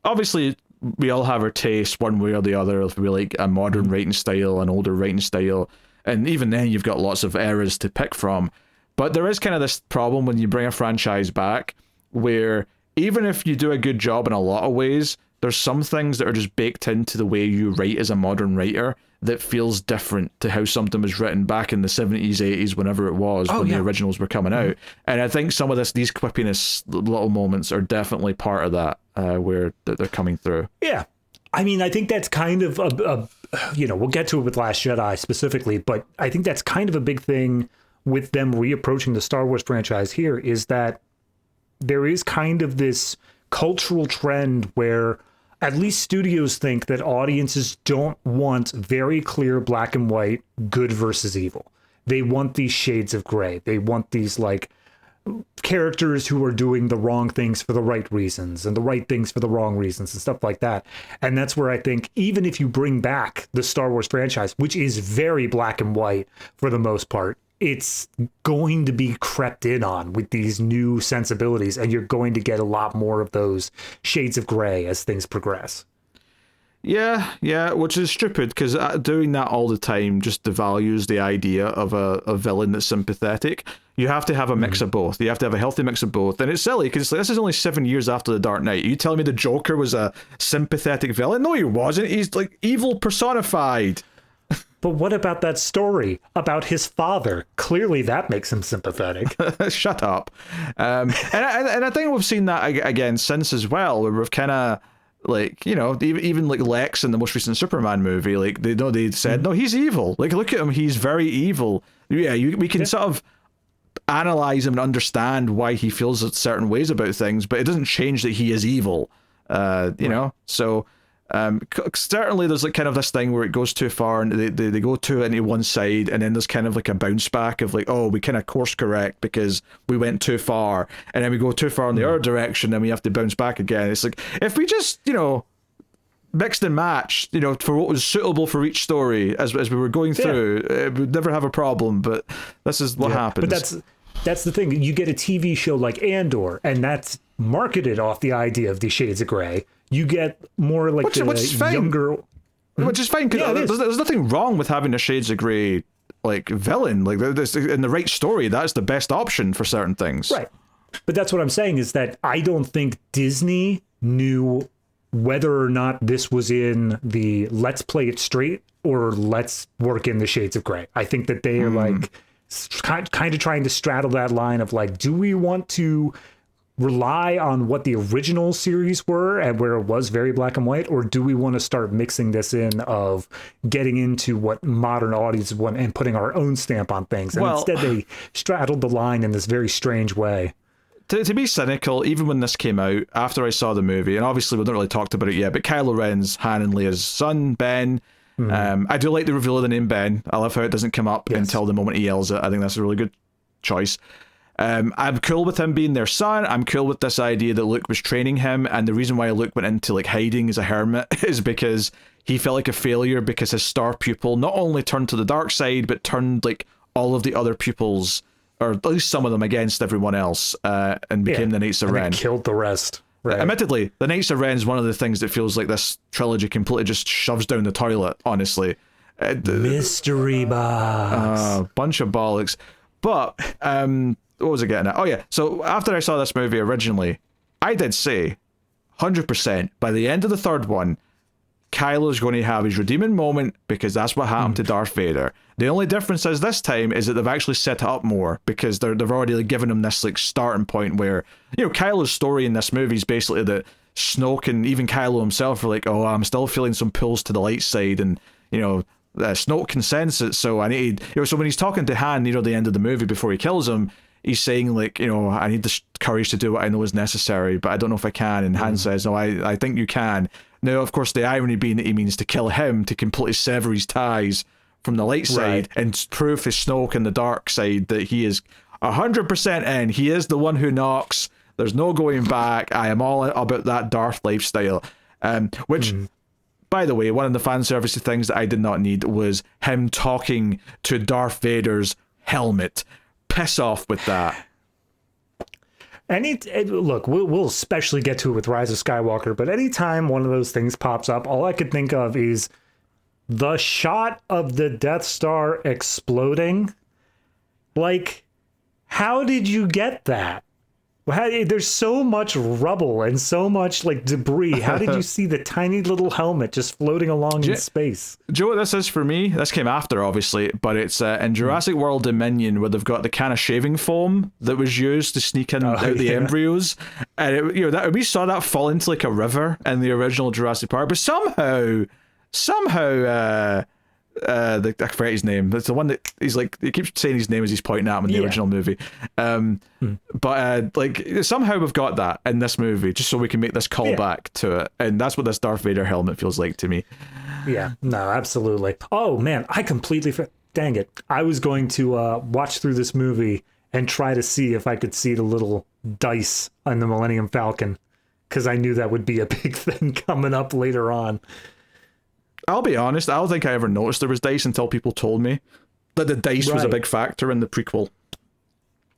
obviously we all have our taste one way or the other. If we like a modern writing style, an older writing style, and even then you've got lots of eras to pick from. But there is kind of this problem when you bring a franchise back where even if you do a good job in a lot of ways, there's some things that are just baked into the way you write as a modern writer that feels different to how something was written back in the 70s, 80s, whenever it was, when the originals were coming out. And I think some of these quippiness little moments are definitely part of that, where they're coming through. Yeah.
I mean, I think that's kind of we'll get to it with Last Jedi specifically, but I think that's kind of a big thing with them reapproaching the Star Wars franchise here, is that there is kind of this cultural trend where at least studios think that audiences don't want very clear black and white, good versus evil. They want these shades of gray. They want these like characters who are doing the wrong things for the right reasons and the right things for the wrong reasons and stuff like that. And that's where I think even if you bring back the Star Wars franchise, which is very black and white for the most part, it's going to be crept in on with these new sensibilities, and you're going to get a lot more of those shades of gray as things progress.
Yeah, which is stupid, because doing that all the time just devalues the idea of a villain that's sympathetic. You have to have a mix of both. You have to have a healthy mix of both. And it's silly, because this is only 7 years after The Dark Knight. Are you telling me the Joker was a sympathetic villain? No, he wasn't. He's like evil personified.
But what about that story about his father? Clearly that makes him sympathetic.
Shut up. And I think we've seen that again since as well, where we've kind of, like, you know, even like Lex in the most recent Superman movie, like they said, no, he's evil. Like, look at him, he's very evil. Yeah, we can sort of analyze him and understand why he feels certain ways about things, but it doesn't change that he is evil. You know, so Certainly there's like kind of this thing where it goes too far and they go too into one side, and then there's kind of like a bounce back of like, oh, we kind of course correct because we went too far, and then we go too far in the other direction and we have to bounce back again. It's like, if we just, mixed and matched, for what was suitable for each story as we were going through, we'd never have a problem, but this is what happens.
But that's the thing. You get a TV show like Andor, and that's marketed off the idea of the shades of gray. You get more like
which is fine.
Younger...
Which is fine, because there's nothing wrong with having a shades of grey like villain. Like, in the right story, that's the best option for certain things.
Right. But that's what I'm saying, is that I don't think Disney knew whether or not this was in the let's play it straight or let's work in the shades of gray. I think that they are like kind of trying to straddle that line of like, do we want to rely on what the original series were and where it was very black and white, or do we want to start mixing this in of getting into what modern audiences want and putting our own stamp on things? And instead they straddled the line in this very strange way.
To be cynical, even when this came out, after I saw the movie, and obviously we've not really talked about it yet, but Kylo Ren's Han and Leia's son, Ben. I do like the reveal of the name Ben. I love how it doesn't come up until the moment he yells it. I think that's a really good choice. I'm cool with him being their son. I'm cool with this idea that Luke was training him, and the reason why Luke went into like hiding as a hermit is because he felt like a failure because his star pupil not only turned to the dark side, but turned like all of the other pupils, or at least some of them, against everyone else, and became the Knights of Ren.
And killed the rest. Right.
Admittedly, the Knights of Ren is one of the things that feels like this trilogy completely just shoves down the toilet, honestly.
Mystery box.
Bunch of bollocks. But, what was I getting at? Oh yeah, so after I saw this movie originally, I did say, 100%, by the end of the third one, Kylo's going to have his redeeming moment, because that's what happened to Darth Vader. The only difference is this time is that they've actually set it up more, because they've already like, given him this like starting point where, Kylo's story in this movie is basically that Snoke and even Kylo himself are like, oh, I'm still feeling some pulls to the light side, and Snoke can sense it, so I need, so when he's talking to Han near the end of the movie before he kills him, he's saying like, I need the courage to do what I know is necessary, but I don't know if I can, and Han says, no, I think you can. Now, of course, the irony being that he means to kill him, to completely sever his ties from the light side, and prove to Snoke and the dark side that he is 100% in. He is the one who knocks. There's no going back. I am all about that Darth lifestyle. Which, by the way, one of the fan servicey things that I did not need was him talking to Darth Vader's helmet. Piss off with that.
Look, we'll especially get to it with Rise of Skywalker, but anytime one of those things pops up, all I could think of is the shot of the Death Star exploding. Like, how did you get that? There's so much rubble and so much like debris. How did you see the tiny little helmet just floating along in space?
Do you know what this is for me? This came after, obviously, but it's in Jurassic World Dominion, where they've got the kind of shaving foam that was used to sneak in out the embryos, and we saw that fall into like a river in the original Jurassic Park, but somehow. I forget his name. That's the one that he's like, he keeps saying his name as he's pointing at him in the original movie. But somehow we've got that in this movie, just so we can make this callback to it, and that's what this Darth Vader helmet feels like to me.
Yeah, no, absolutely. Oh man, I completely dang it. I was going to watch through this movie and try to see if I could see the little dice on the Millennium Falcon, because I knew that would be a big thing coming up later on.
I'll be honest, I don't think I ever noticed there was dice until people told me that the dice was a big factor in the prequel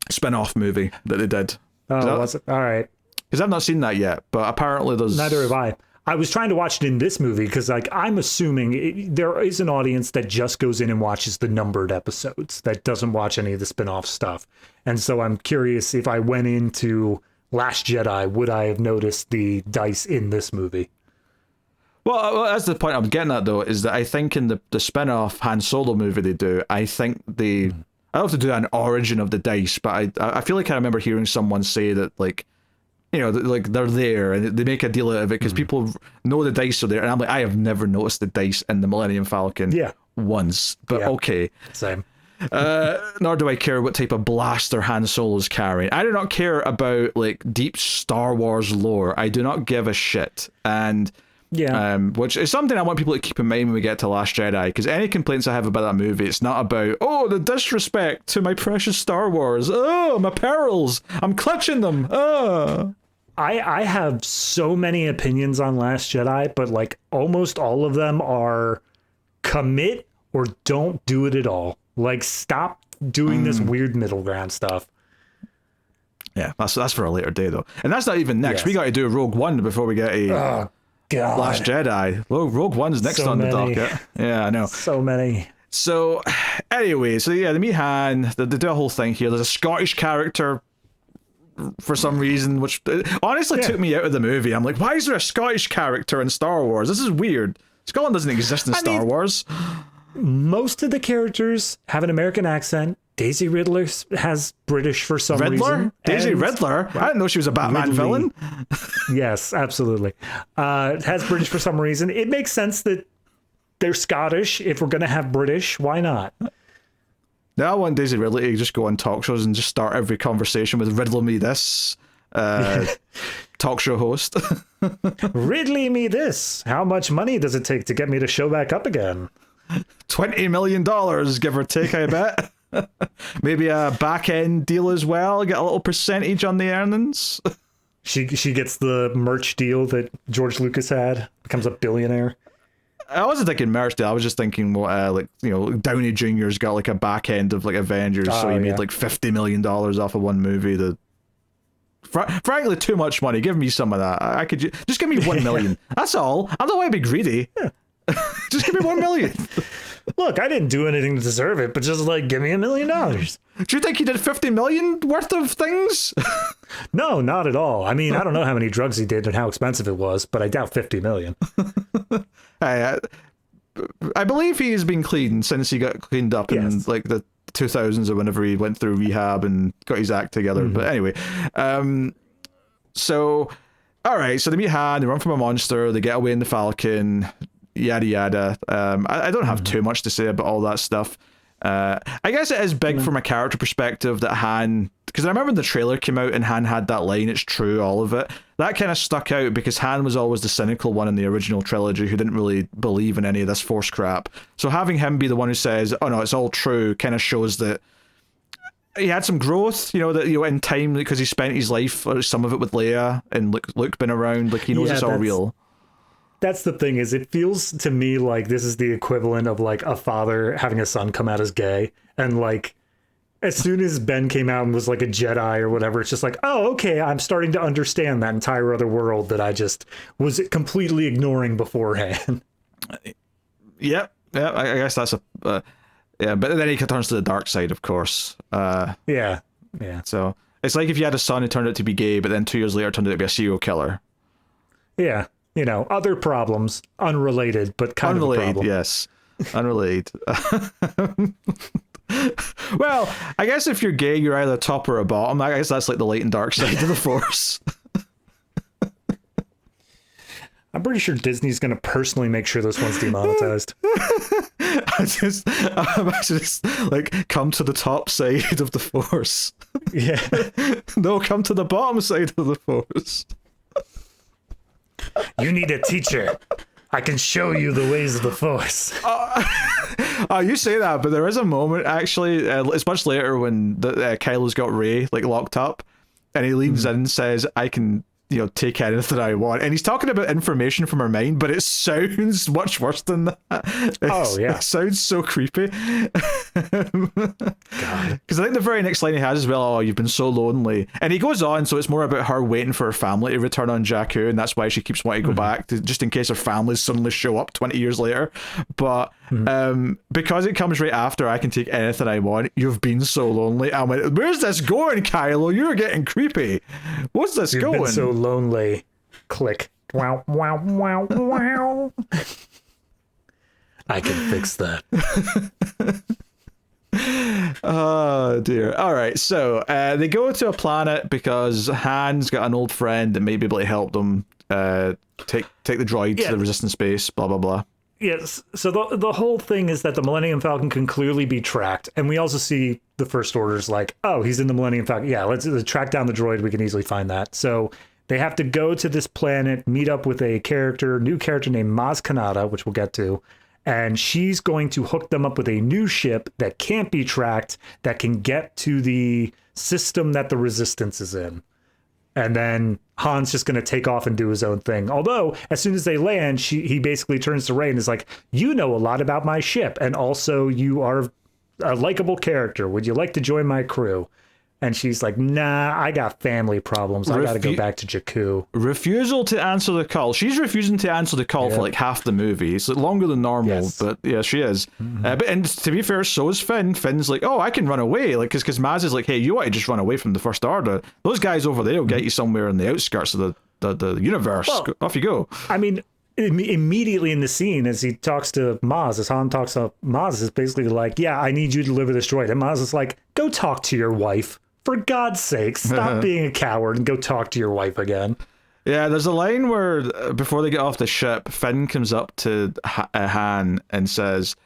spin-off movie that they did.
Oh, was it? All right.
Because I've not seen that yet, but apparently there's...
Neither have I. I was trying to watch it in this movie because, like, I'm assuming there is an audience that just goes in and watches the numbered episodes, that doesn't watch any of the spin-off stuff. And so I'm curious, if I went into Last Jedi, would I have noticed the dice in this movie?
Well, that's the point I'm getting at, though, is that I think in the spin-off Han Solo movie they do, I think I don't have to do an origin of the dice, but I feel like I remember hearing someone say that, like, like they're there, and they make a deal out of it because people know the dice are there, and I'm like, I have never noticed the dice in the Millennium Falcon once, but okay.
Same.
Nor do I care what type of blaster Han Solo's carrying. I do not care about, like, deep Star Wars lore. I do not give a shit. And
Yeah.
Which is something I want people to keep in mind when we get to Last Jedi, because any complaints I have about that movie, it's not about, oh, the disrespect to my precious Star Wars. Oh, my perils. I'm clutching them. Oh.
I have so many opinions on Last Jedi, but like almost all of them are commit or don't do it at all. Like, stop doing this weird middle ground stuff.
Yeah, that's for a later day, though. And that's not even next.
Yes.
We got to do Rogue One before we get a
God.
Last Jedi. Rogue One's next
So
on
many.
the docket. Yeah, I know.
So many.
So, anyway, they meet Han. They do a whole thing here. There's a Scottish character for some reason, which honestly took me out of the movie. I'm like, why is there a Scottish character in Star Wars? This is weird. Scotland doesn't exist in Star Wars.
Most of the characters have an American accent. Daisy Riddler has British for some reason.
Daisy
And
Riddler? I didn't know she was a Batman
Ridley.
villain.
Yes, absolutely. It has British for some reason. It makes sense that they're Scottish. If we're going to have British, why not?
Now I want Daisy Ridley to just go on talk shows and just start every conversation with Riddle me this talk show host.
Ridley me this. How much money does it take to get me to show back up again?
$20 million, give or take, I bet. Maybe a back end deal as well. Get a little percentage on the earnings.
She gets the merch deal that George Lucas had. Becomes a billionaire.
I wasn't thinking merch deal. I was just thinking, like, you know, Downey Jr.'s got like a back end of like Avengers, so he made like $50 million off of one movie. Frankly, too much money. Give me some of that. I could just give me 1 million. That's all. I don't want to be greedy. Yeah. Just give me 1 million.
Look, I didn't do anything to deserve it, but just like give me $1 million.
Do you think he did 50 million worth of things?
No, not at all. I mean, I don't know how many drugs he did and how expensive it was, but I doubt 50 million.
I believe he has been clean since he got cleaned up in like the 2000s or whenever he went through rehab and got his act together. But anyway, so all right, so they meet Han, they run from a monster, they get away in the Falcon, yada yada. I don't have too much to say about all that stuff. I guess it is big from a character perspective that Han, because I remember when the trailer came out and Han had that line, it's true, all of it. That kind of stuck out because Han was always the cynical one in the original trilogy who didn't really believe in any of this Force crap. So having him be the one who says, oh no, it's all true, kind of shows that he had some growth, that in time, because he spent his life, or some of it with Leia, and Luke been around, like he knows it's all real.
That's the thing, is it feels to me like this is the equivalent of like a father having a son come out as gay, and like as soon as Ben came out and was like a Jedi or whatever, it's just like, oh, okay, I'm starting to understand that entire other world that I just was completely ignoring beforehand.
Yeah, I guess that's yeah, but then he turns to the dark side, of course.
Yeah.
So it's like if you had a son who turned out to be gay, but then 2 years later turned out to be a serial killer.
Yeah, other problems, unrelated, but kind of a problem.
Yes, unrelated. Well, I guess if you're gay, you're either a top or a bottom. I guess that's like the light and dark side of the Force.
I'm pretty sure Disney's going to personally make sure this one's demonetized.
I just like come to the top side of the Force.
Yeah.
No, come to the bottom side of the Force.
You need a teacher. I can show you the ways of the Force.
You say that, but there is a moment actually. It's much later when Kylo's got Rey like locked up, and he leans in and says, "I can, take anything I want." And he's talking about information from her mind, but it sounds much worse than that. It sounds so creepy. Because I think the very next line he has as well, "Oh, you've been so lonely," and he goes on, so it's more about her waiting for her family to return on Jakku, and that's why she keeps wanting to go back, just in case her families suddenly show up 20 years later. But because it comes right after "I can take anything I want," "You've been so lonely," I went, where's this going, Kylo? You're getting creepy. What's this going?
You've been so lonely. Click. Wow, wow, wow, wow. I can fix that.
Oh dear. All right, so they go to a planet because Han's got an old friend that may be able to help them take the droid to the Resistance base, blah blah blah.
Yes, so the whole thing is that the Millennium Falcon can clearly be tracked, and we also see the First Order's like, oh, he's in the Millennium Falcon. Yeah, let's track down the droid. We can easily find that. So They have to go to this planet, meet up with a new character named Maz Kanata, which we'll get to. And she's going to hook them up with a new ship that can't be tracked, that can get to the system that the Resistance is in. And then Han's just going to take off and do his own thing. Although, as soon as they land, he basically turns to Rey and is like, you know a lot about my ship. And also, you are a likable character. Would you like to join my crew? And she's like, nah, I got family problems. I got to go back to Jakku.
Refusal to answer the call. She's refusing to answer the call for like half the movie. It's like longer than normal, but yeah, she is. But and to be fair, so is Finn. Finn's like, oh, I can run away. Like, because Maz is like, hey, you want to just run away from the First Order? Those guys over there will get you somewhere in the outskirts of the universe. Well, off you go.
I mean, immediately in the scene, as he talks to Maz, as Han talks to Maz, is basically like, yeah, I need you to deliver this droid. And Maz is like, go talk to your wife. For God's sake, stop being a coward and go talk to your wife again.
Yeah, there's a line where before they get off the ship, Finn comes up to Han and says,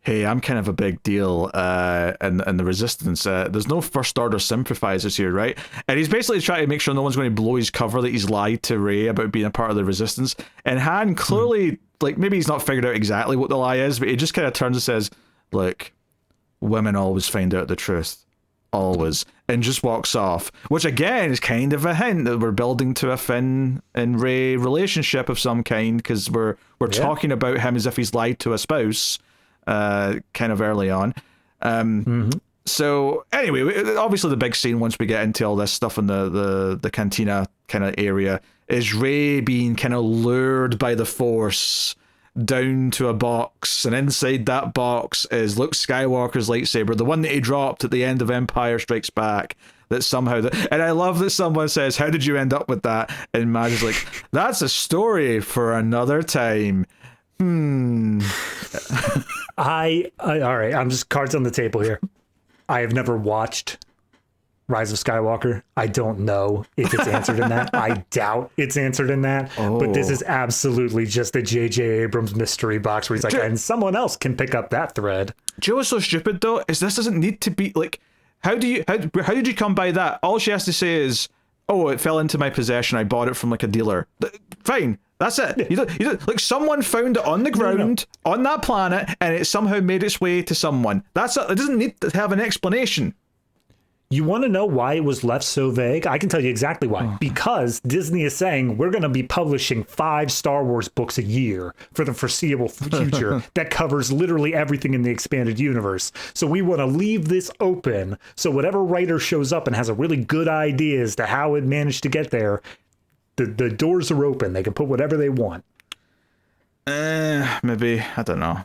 hey, I'm kind of a big deal in the Resistance. There's no First Order sympathizers here, right? And he's basically trying to make sure no one's going to blow his cover that he's lied to Rey about being a part of the Resistance. And Han clearly, like, maybe he's not figured out exactly what the lie is, but he just kind of turns and says, look, women always find out the truth. Always, and just walks off, which again is kind of a hint that we're building to a Finn and Rey relationship of some kind, because we're talking about him as if he's lied to a spouse kind of early on. So anyway, obviously the big scene once we get into all this stuff in the cantina kind of area is Rey being kind of lured by the Force down to a box, and inside that box is Luke Skywalker's lightsaber, the one that he dropped at the end of Empire Strikes Back, that somehow and I love that someone says, how did you end up with that? And Maz is like, that's a story for another time. All
right, I'm just cards on the table here. I have never watched Rise of Skywalker. I don't know if it's answered in that. I doubt it's answered in that. But this is absolutely just a J.J. Abrams mystery box where he's like, and someone else can pick up that thread.
Do you know what's so stupid though? Is this doesn't need to be like, how did you come by that? All she has to say is, oh, it fell into my possession. I bought it from like a dealer. Fine. That's it. You don't, like, someone found it on the ground on that planet, and it somehow made its way to someone. That's it. It doesn't need to have an explanation.
You want to know why it was left so vague? I can tell you exactly why. Because Disney is saying we're going to be publishing 5 Star Wars books a year for the foreseeable future that covers literally everything in the expanded universe. So we want to leave this open so whatever writer shows up and has a really good idea as to how it managed to get there, the doors are open. They can put whatever they want.
Maybe, I don't know.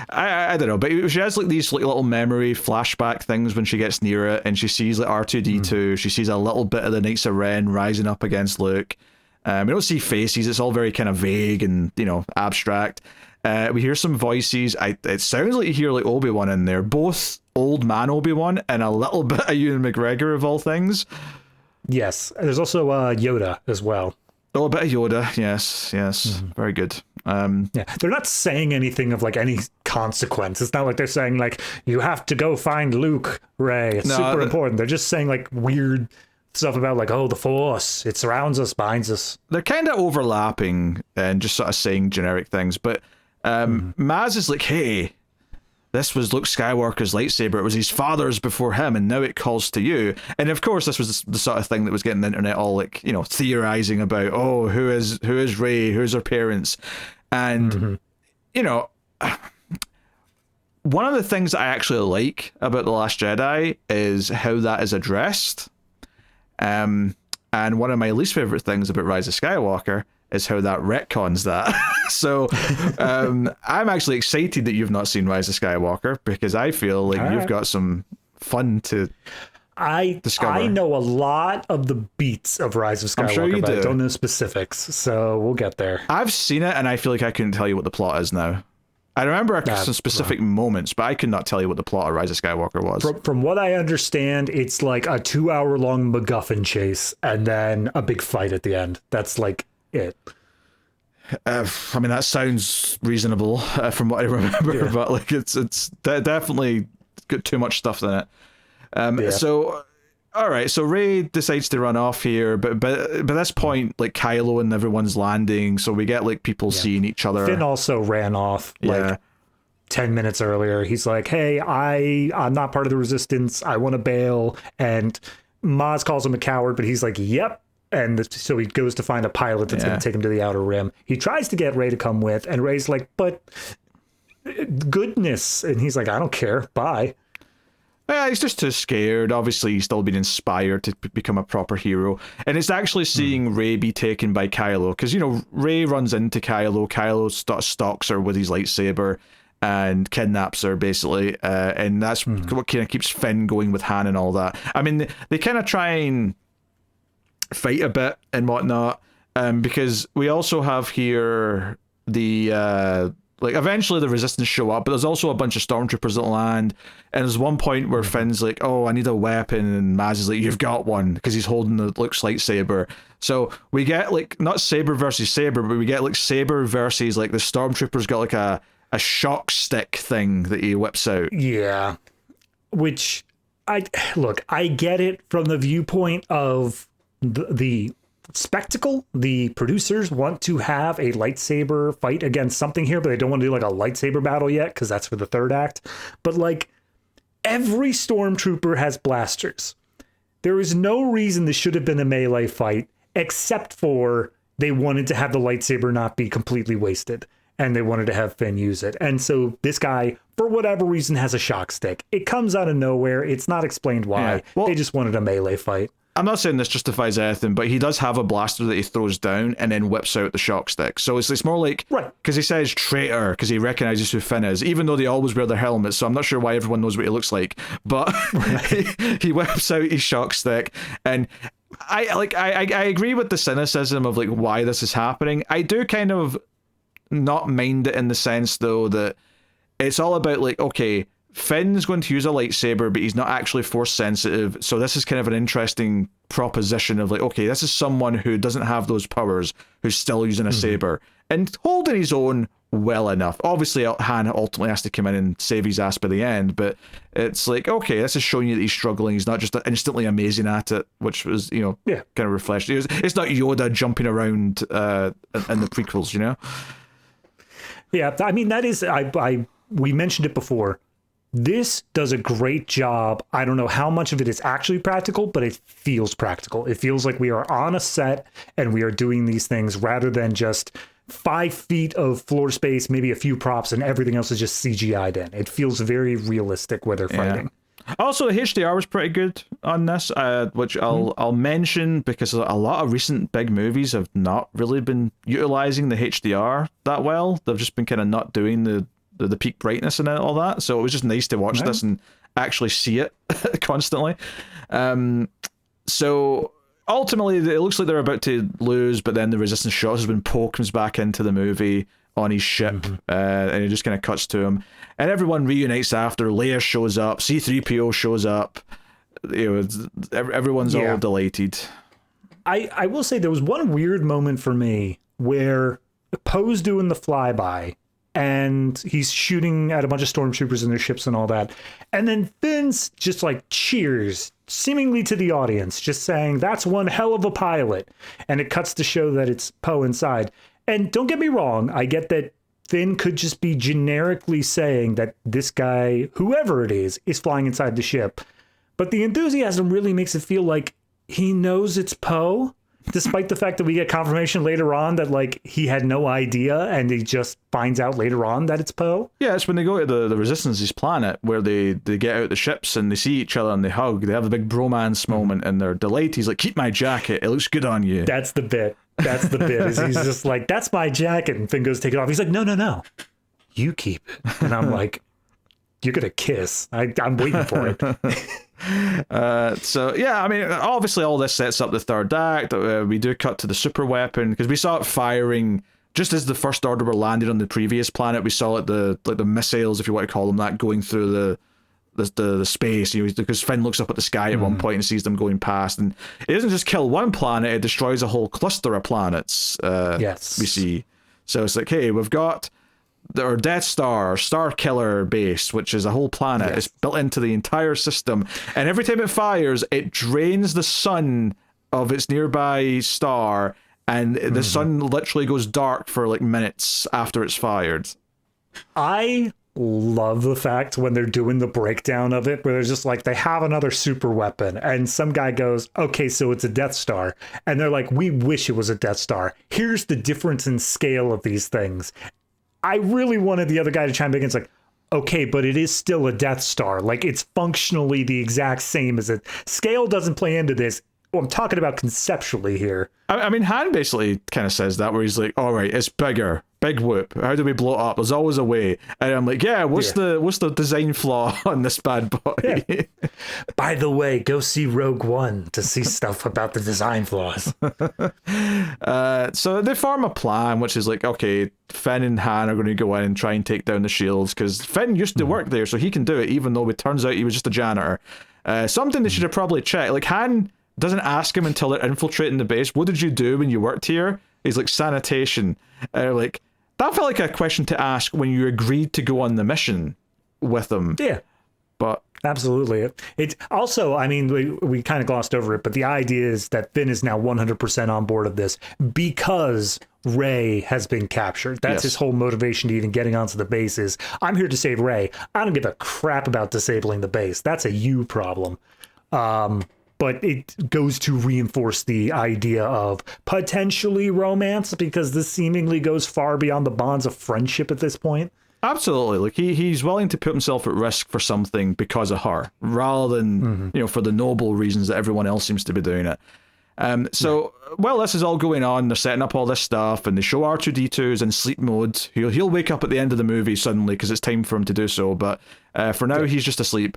I don't know, but she has like these like little memory flashback things when she gets near it, and she sees like R2D2. She sees a little bit of the Knights of Ren rising up against Luke. We don't see faces. It's all very kind of vague and, you know, abstract. We hear some voices. It sounds like you hear like Obi-Wan in there, both old man Obi-Wan and a little bit of Ewan McGregor of all things.
Yes, there's also Yoda as well.
Oh, a bit of Yoda, yes, very good.
Yeah, they're not saying anything of like any consequence. It's not like they're saying like, you have to go find Luke, Rey. It's super important. They're just saying like weird stuff about like, oh, the Force, it surrounds us, binds us.
They're kind of overlapping and just sort of saying generic things. But Maz is like, hey, this was Luke Skywalker's lightsaber. It was his father's before him, and now it calls to you. And of course, this was the sort of thing that was getting the internet all like, you know, theorizing about, oh, who is Rey? Who's her parents? And you know, one of the things that I actually like about The Last Jedi is how that is addressed. And one of my least favorite things about Rise of Skywalker is how that retcons that. So I'm actually excited that you've not seen Rise of Skywalker, because I feel like you've got some fun to discover.
I know a lot of the beats of Rise of Skywalker,
I'm sure you
but
do.
I don't know specifics, so we'll get there.
I've seen it, and I feel like I couldn't tell you what the plot is now. I remember some specific moments, but I could not tell you what the plot of Rise of Skywalker was.
From what I understand, it's like a 2-hour-long MacGuffin chase, and then a big fight at the end. That's like it.
I mean, that sounds reasonable from what I remember, but like it's definitely got too much stuff in it. So all right, so Rey decides to run off here, but by this point, like Kylo and everyone's landing, so we get like people seeing each other.
Finn also ran off like 10 minutes earlier. He's like, hey, I'm not part of the resistance. I want to bail. And Maz calls him a coward, but he's like, yep. And so he goes to find a pilot that's going to take him to the Outer Rim. He tries to get Rey to come with, and Rey's like, but goodness. And he's like, I don't care. Bye.
Yeah, he's just too scared. Obviously, he's still been inspired to become a proper hero. And it's actually seeing Rey be taken by Kylo. Because, you know, Rey runs into Kylo. Kylo stalks her with his lightsaber and kidnaps her, basically. And that's what kind of keeps Finn going with Han and all that. I mean, they kind of try and fight a bit and whatnot, because we also have here the like eventually the resistance show up, but there's also a bunch of stormtroopers that land, and there's one point where Finn's like, oh, I need a weapon, and Maz is like, you've got one, because he's holding the Luke's lightsaber. So we get like not saber versus saber, but we get like saber versus like the stormtrooper's got like a shock stick thing that he whips out.
Yeah, which I get it from the viewpoint of the spectacle. The producers want to have a lightsaber fight against something here, but they don't want to do like a lightsaber battle yet, because that's for the third act. But like, every stormtrooper has blasters. There is no reason this should have been a melee fight, except for they wanted to have the lightsaber not be completely wasted, and they wanted to have Finn use it. And so this guy, for whatever reason, has a shock stick. It comes out of nowhere. It's not explained why.
Yeah. Well,
they just wanted a melee fight.
I'm not saying this justifies anything, but he does have a blaster that he throws down and then whips out the shock stick. So it's more like, because he says traitor, because he recognizes who Finn is, even though they always wear their helmets. So I'm not sure why everyone knows what he looks like, but he whips out his shock stick. And I agree with the cynicism of like why this is happening. I do kind of not mind it in the sense though that it's all about like, okay, Finn's going to use a lightsaber, but he's not actually force sensitive. So this is kind of an interesting proposition of like, okay, this is someone who doesn't have those powers, who's still using a saber and holding his own well enough. Obviously, Han ultimately has to come in and save his ass by the end, but it's like, okay, this is showing you that he's struggling. He's not just instantly amazing at it, which was, you know, kind of refreshed. It's not Yoda jumping around in the prequels, you know?
Yeah, I mean, that is, we mentioned it before. This does a great job. I don't know how much of it is actually practical, but it feels practical. It feels like we are on a set and we are doing these things rather than just 5 feet of floor space, maybe a few props, and everything else is just CGI'd in. It feels very realistic where they're fighting.
Also, the HDR was pretty good on this, which I'll mention because a lot of recent big movies have not really been utilizing the HDR that well. They've just been kind of not doing the peak brightness and all that. So it was just nice to watch this and actually see it constantly. So ultimately, it looks like they're about to lose, but then the resistance shots when Poe comes back into the movie on his ship, and it just kind of cuts to him. And everyone reunites after. Leia shows up. C-3PO shows up. You know, everyone's all delighted.
I will say there was one weird moment for me where Poe's doing the flyby, and he's shooting at a bunch of stormtroopers in their ships and all that. And then Finn's just like cheers, seemingly to the audience, just saying, that's one hell of a pilot. And it cuts to show that it's Poe inside. And don't get me wrong, I get that Finn could just be generically saying that this guy, whoever it is flying inside the ship. But the enthusiasm really makes it feel like he knows it's Poe, despite the fact that we get confirmation later on that like he had no idea and he just finds out later on that it's Poe.
Yeah, it's when they go to the Resistance's planet where they get out the ships and they see each other and they hug. They have the big bromance moment and they're delighted. He's like, keep my jacket. It looks good on you.
That's the bit. Is he's just like, that's my jacket. And Finn goes to take it off. He's like, no. You keep it. And I'm like, you're going to kiss. I'm waiting for it.
So yeah, I mean, obviously all this sets up the third act. We do cut to the super weapon because we saw it firing just as the First Order were landed on the previous planet. We saw it the missiles, if you want to call them that, going through the space. You know, because Finn looks up at the sky at one point and sees them going past, and it doesn't just kill one planet; it destroys a whole cluster of planets.
Yes,
we see. So it's like, hey, we've got or Death Star, or Star Killer base, which is a whole planet. It's built into the entire system. And every time it fires, it drains the sun of its nearby star, and the sun literally goes dark for like minutes after it's fired.
I love the fact when they're doing the breakdown of it, where they're just like, they have another super weapon, and some guy goes, okay, so it's a Death Star, and they're like, we wish it was a Death Star. Here's the difference in scale of these things. I really wanted the other guy to chime in. It's like, okay, but it is still a Death Star. Like, it's functionally the exact same as it. Scale doesn't play into this. Well, I'm talking about conceptually here.
I mean, Han basically kind of says that, where he's like, all right, it's bigger. Big whoop. How do we blow it up? There's always a way. And I'm like, what's the design flaw on this bad boy?
Yeah. By the way, go see Rogue One to see stuff about the design flaws.
So they form a plan, which is like, okay, Finn and Han are going to go in and try and take down the shields, because Finn used to work there, so he can do it, even though it turns out he was just a janitor. Something they should have probably checked. Like, Han doesn't ask him until they're infiltrating the base, what did you do when you worked here? He's like, sanitation. Like, that felt like a question to ask when you agreed to go on the mission with them.
Yeah.
But
absolutely. It also, I mean, we kind of glossed over it, but the idea is that Finn is now 100% on board of this because Rey has been captured. That's his whole motivation to even getting onto the base is, I'm here to save Rey. I don't give a crap about disabling the base. That's a you problem. But it goes to reinforce the idea of potentially romance, because this seemingly goes far beyond the bonds of friendship at this point.
Absolutely. Like, he's willing to put himself at risk for something because of her, rather than, for the noble reasons that everyone else seems to be doing it. While this is all going on, they're setting up all this stuff, and they show R2-D2's in sleep mode. He'll wake up at the end of the movie suddenly because it's time for him to do so, but for now he's just asleep.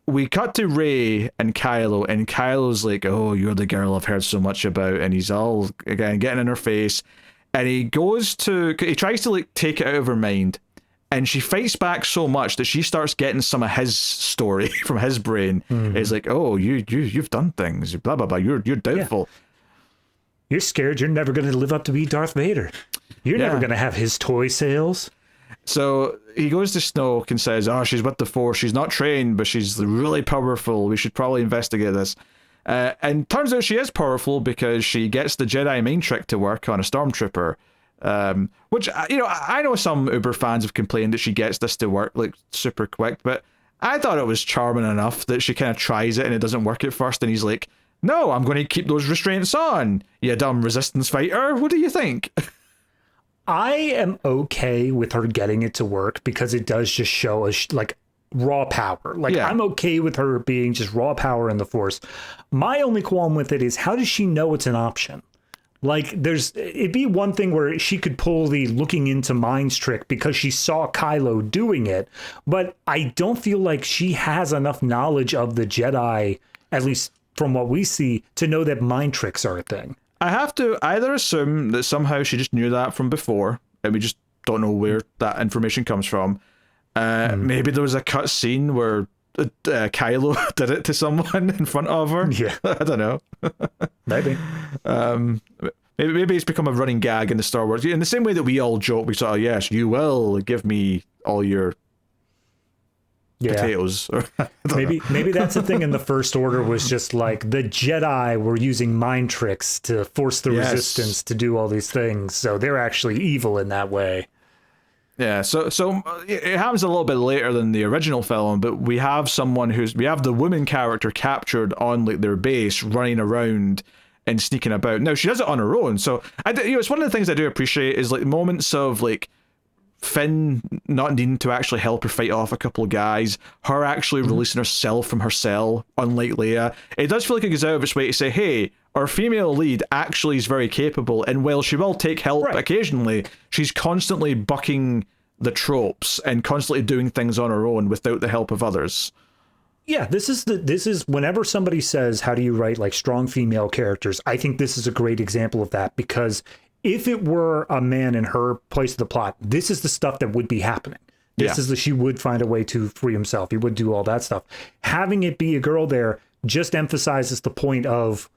We cut to Rey and Kylo, and Kylo's like, oh, you're the girl I've heard so much about, and he's all, again, getting in her face, and he tries to like take it out of her mind, and she fights back so much that she starts getting some of his story from his brain. It's like, oh, you've done things, blah blah blah, you're doubtful.
You're scared you're never going to live up to be Darth Vader. You're never going to have his toy sales.
So he goes to Snoke and says, oh, she's with the Force. She's not trained, but she's really powerful. We should probably investigate this. And turns out she is powerful because she gets the Jedi mind trick to work on a stormtrooper. Which, I know some Uber fans have complained that she gets this to work like super quick, but I thought it was charming enough that she kind of tries it and it doesn't work at first. And he's like, no, I'm going to keep those restraints on, you dumb resistance fighter. What do you think?
I am okay with her getting it to work because it does just show us like raw power. Like, I'm okay with her being just raw power in the Force. My only qualm with it is, how does she know it's an option? Like, it'd be one thing where she could pull the looking into minds trick because she saw Kylo doing it, but I don't feel like she has enough knowledge of the Jedi, at least from what we see, to know that mind tricks are a thing.
I have to either assume that somehow she just knew that from before, and we just don't know where that information comes from. Maybe there was a cut scene where Kylo did it to someone in front of her.
Yeah.
I don't know.
Maybe.
Maybe it's become a running gag in the Star Wars. In the same way that we all joke, we sort of, yes, you will give me all your potatoes.
Maybe that's the thing in the First Order, was just like the Jedi were using mind tricks to force the resistance to do all these things, so they're actually evil in that way.
Yeah, so it happens a little bit later than the original film, but we have the woman character captured on like their base, running around and sneaking about. Now she does it on her own, so it's one of the things I do appreciate is like moments of like Finn not needing to actually help her fight off a couple of guys, her actually releasing herself from her cell, unlike Leia. It does feel like it goes out of its way to say, hey, our female lead actually is very capable, and while she will take help occasionally, she's constantly bucking the tropes and constantly doing things on her own without the help of others.
Yeah, this is whenever somebody says, how do you write like strong female characters, I think this is a great example of that, because if it were a man in her place of the plot, this is the stuff that would be happening. This is she would find a way to free himself. He would do all that stuff. Having it be a girl there just emphasizes the point of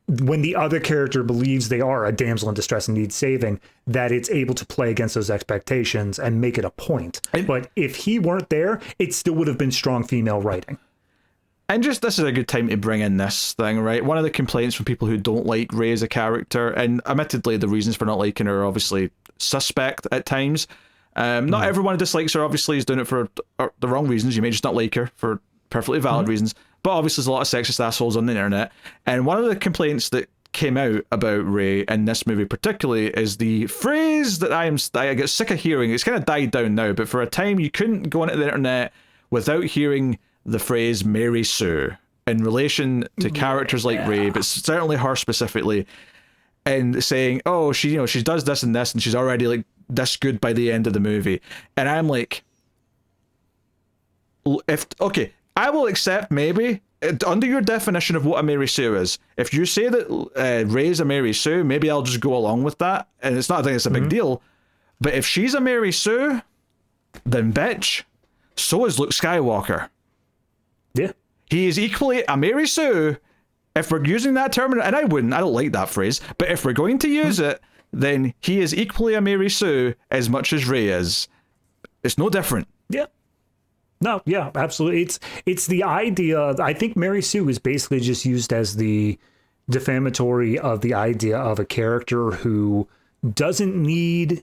when the other character believes they are a damsel in distress and needs saving, that it's able to play against those expectations and make it a point. But if he weren't there, it still would have been strong female writing.
And just, this is a good time to bring in this thing, right? One of the complaints from people who don't like Rey as a character, and admittedly the reasons for not liking her are obviously suspect at times. Not everyone who dislikes her obviously is doing it for the wrong reasons. You may just not like her for perfectly valid reasons. But obviously there's a lot of sexist assholes on the internet. And one of the complaints that came out about Rey in this movie particularly is the phrase that I get sick of hearing. It's kind of died down now, but for a time you couldn't go onto the internet without hearing the phrase Mary Sue in relation to characters like Rey, but certainly her specifically, and saying, oh, she does this and this, and she's already like this good by the end of the movie. And I'm like, I will accept maybe under your definition of what a Mary Sue is. If you say that Rey's a Mary Sue, maybe I'll just go along with that, and it's not, I think it's a big deal. But if she's a Mary Sue, then bitch, so is Luke Skywalker.
Yeah.
He is equally a Mary Sue. If we're using that term, and I don't like that phrase, but if we're going to use it, then he is equally a Mary Sue as much as Rey is. It's no different.
Yeah. No, yeah, absolutely. It's the idea. I think Mary Sue is basically just used as the defamatory of the idea of a character who doesn't need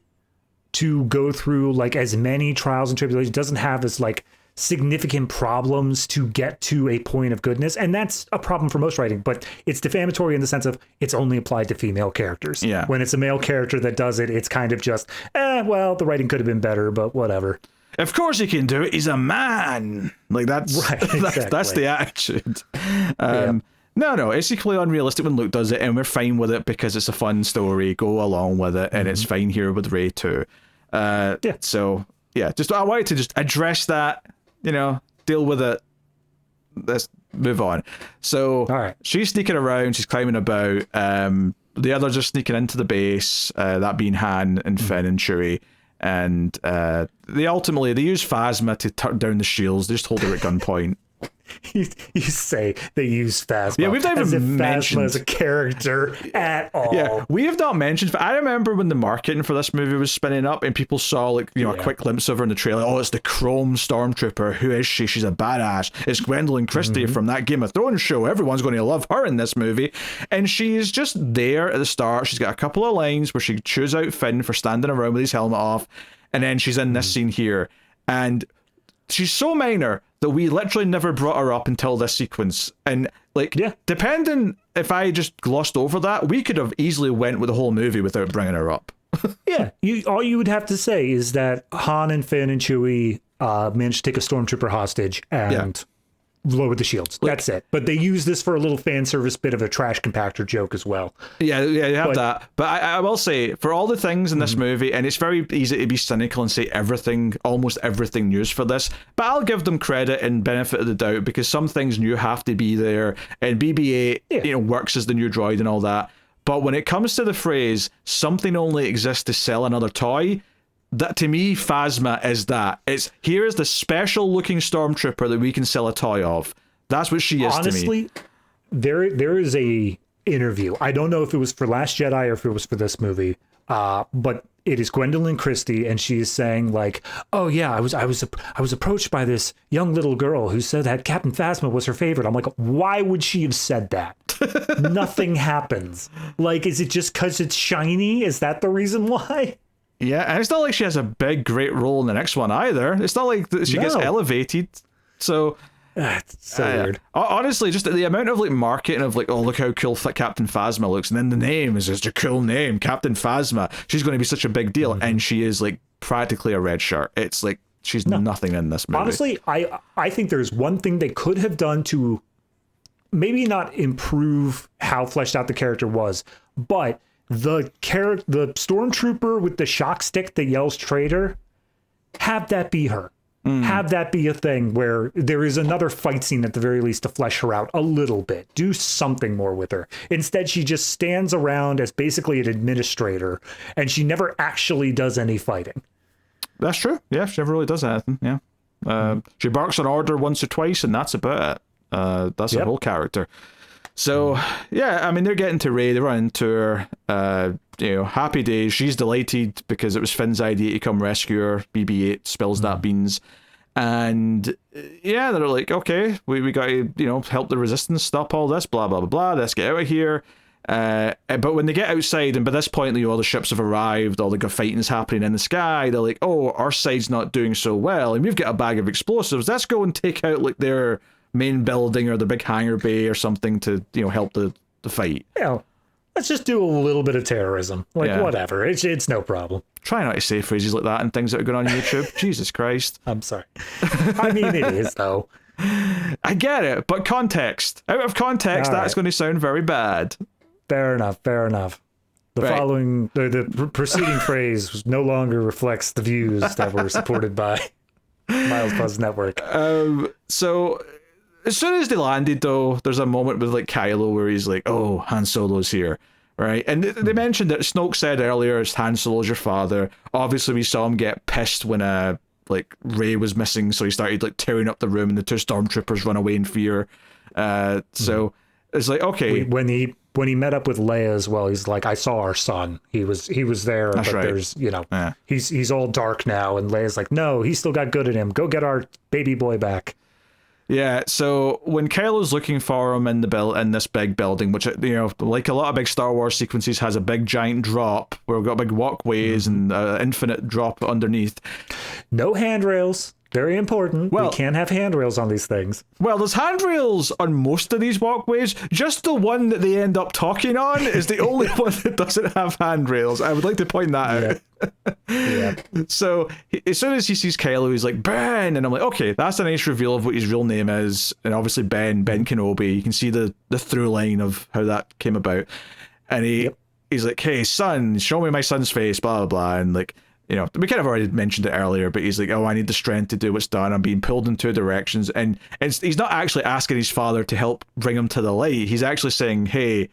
to go through like as many trials and tribulations, doesn't have as like significant problems to get to a point of goodness. And that's a problem for most writing, but it's defamatory in the sense of it's only applied to female characters.
Yeah.
When it's a male character that does it, it's kind of just, well, the writing could have been better, but whatever.
Of course he can do it. He's a man. Like that's
right, exactly.
that's the attitude. No, it's equally unrealistic when Luke does it, and we're fine with it because it's a fun story. Go along with it, and it's fine here with Rey too. So yeah, just I wanted to just address that. Deal with it. Let's move on. So
all right.
She's sneaking around. She's climbing about. The others are sneaking into the base. That being Han and Finn and Chewie. And they use Phasma to turn down the shields. They just hold her at gunpoint.
You say they use Phasma.
Yeah, we've not even mentioned
Phasma as a character at all.
Yeah, we have not mentioned. I remember when the marketing for this movie was spinning up, and people saw a quick glimpse of her in the trailer. Oh, it's the Chrome Stormtrooper. Who is she? She's a badass. It's Gwendolyn Christie from that Game of Thrones show. Everyone's going to love her in this movie, and she's just there at the start. She's got a couple of lines where she chews out Finn for standing around with his helmet off, and then she's in this scene here, and she's so minor that we literally never brought her up until this sequence. And depending if I just glossed over that, we could have easily went with the whole movie without bringing her up.
Yeah, all you would have to say is that Han and Finn and Chewie managed to take a stormtrooper hostage and lowered the shields. That's it. But they use this for a little fan service bit of a trash compactor joke as well. Yeah,
you have that. But I will say, for all the things in this movie, and it's very easy to be cynical and say almost everything news for this, but I'll give them credit and benefit of the doubt because some things new have to be there, and BB-8 works as the new droid and all that. But when it comes to the phrase, something only exists to sell another toy, that to me, Phasma is that. It's here is the special looking stormtrooper that we can sell a toy of. That's what she is to me.
Honestly, there is a interview. I don't know if it was for Last Jedi or if it was for this movie. But it is Gwendolyn Christie, and she is saying like, "Oh yeah, I was approached by this young little girl who said that Captain Phasma was her favorite." I'm like, why would she have said that? Nothing happens. Like, is it just because it's shiny? Is that the reason why?
Yeah, and it's not like she has a big, great role in the next one either. It's not like she gets elevated. So
it's so weird.
Honestly, just the amount of marketing of oh, look how cool Captain Phasma looks, and then the name is just a cool name, Captain Phasma. She's going to be such a big deal, and she is practically a red shirt. It's she's nothing in this movie.
Honestly, I think there's one thing they could have done to maybe not improve how fleshed out the character was, but the stormtrooper with the shock stick that yells traitor, have that be her. Have that be a thing where there is another fight scene at the very least to flesh her out a little bit. Do something more with her. Instead, she just stands around as basically an administrator, and she never actually does any fighting.
That's true. Yeah, she never really does anything. Yeah. She barks an order once or twice, and that's about it. That's her whole character. So, yeah, I mean, they're getting to Rey, they run into her, happy days. She's delighted because it was Finn's idea to come rescue her. BB-8 spills that beans. And, yeah, they're like, okay, we got to, help the resistance, stop all this, blah, blah, blah, blah, let's get out of here. But when they get outside, and by this point, all the ships have arrived, all the fighting's happening in the sky, they're like, oh, our side's not doing so well, and we've got a bag of explosives, let's go and take out, their main building or the big hangar bay or something to, help the fight.
Yeah, let's just do a little bit of terrorism. Whatever, it's no problem.
Try not to say phrases like that and things that are going on YouTube. Jesus Christ.
I'm sorry. I mean, it is, though.
I get it, but context. Out of context, all that's right. Going to sound very bad.
Fair enough. The following, the preceding phrase no longer reflects the views that were supported by Miles Buzz Network.
So, as soon as they landed, though, there's a moment with, Kylo where he's like, oh, Han Solo's here, right? And they mentioned that Snoke said earlier, it's Han Solo's your father. Obviously, we saw him get pissed when, Rey was missing, so he started, tearing up the room, and the two stormtroopers run away in fear. So, it's like, okay.
When he met up with Leia as well, he's like, I saw our son. He was there,
that's
but
right.
There's, he's all dark now. And Leia's like, no, he's still got good in him. Go get our baby boy back.
Yeah, so when Kylo's looking for him in this big building, which, like a lot of big Star Wars sequences, has a big giant drop where we've got big walkways and infinite drop underneath.
No handrails. Very important. Well, we can't have handrails on these things.
Well, there's handrails on most of these walkways. Just the one that they end up talking on is the only one that doesn't have handrails. I would like to point that out.
Yeah.
So as soon as he sees Kylo, he's like, Ben! And I'm like, okay, that's a nice reveal of what his real name is. And obviously Ben Kenobi. You can see the through line of how that came about. And he's like, hey, son, show me my son's face, blah, blah, blah. And we kind of already mentioned it earlier, but he's like, oh, I need the strength to do what's done. I'm being pulled in two directions. And he's not actually asking his father to help bring him to the light. He's actually saying, hey,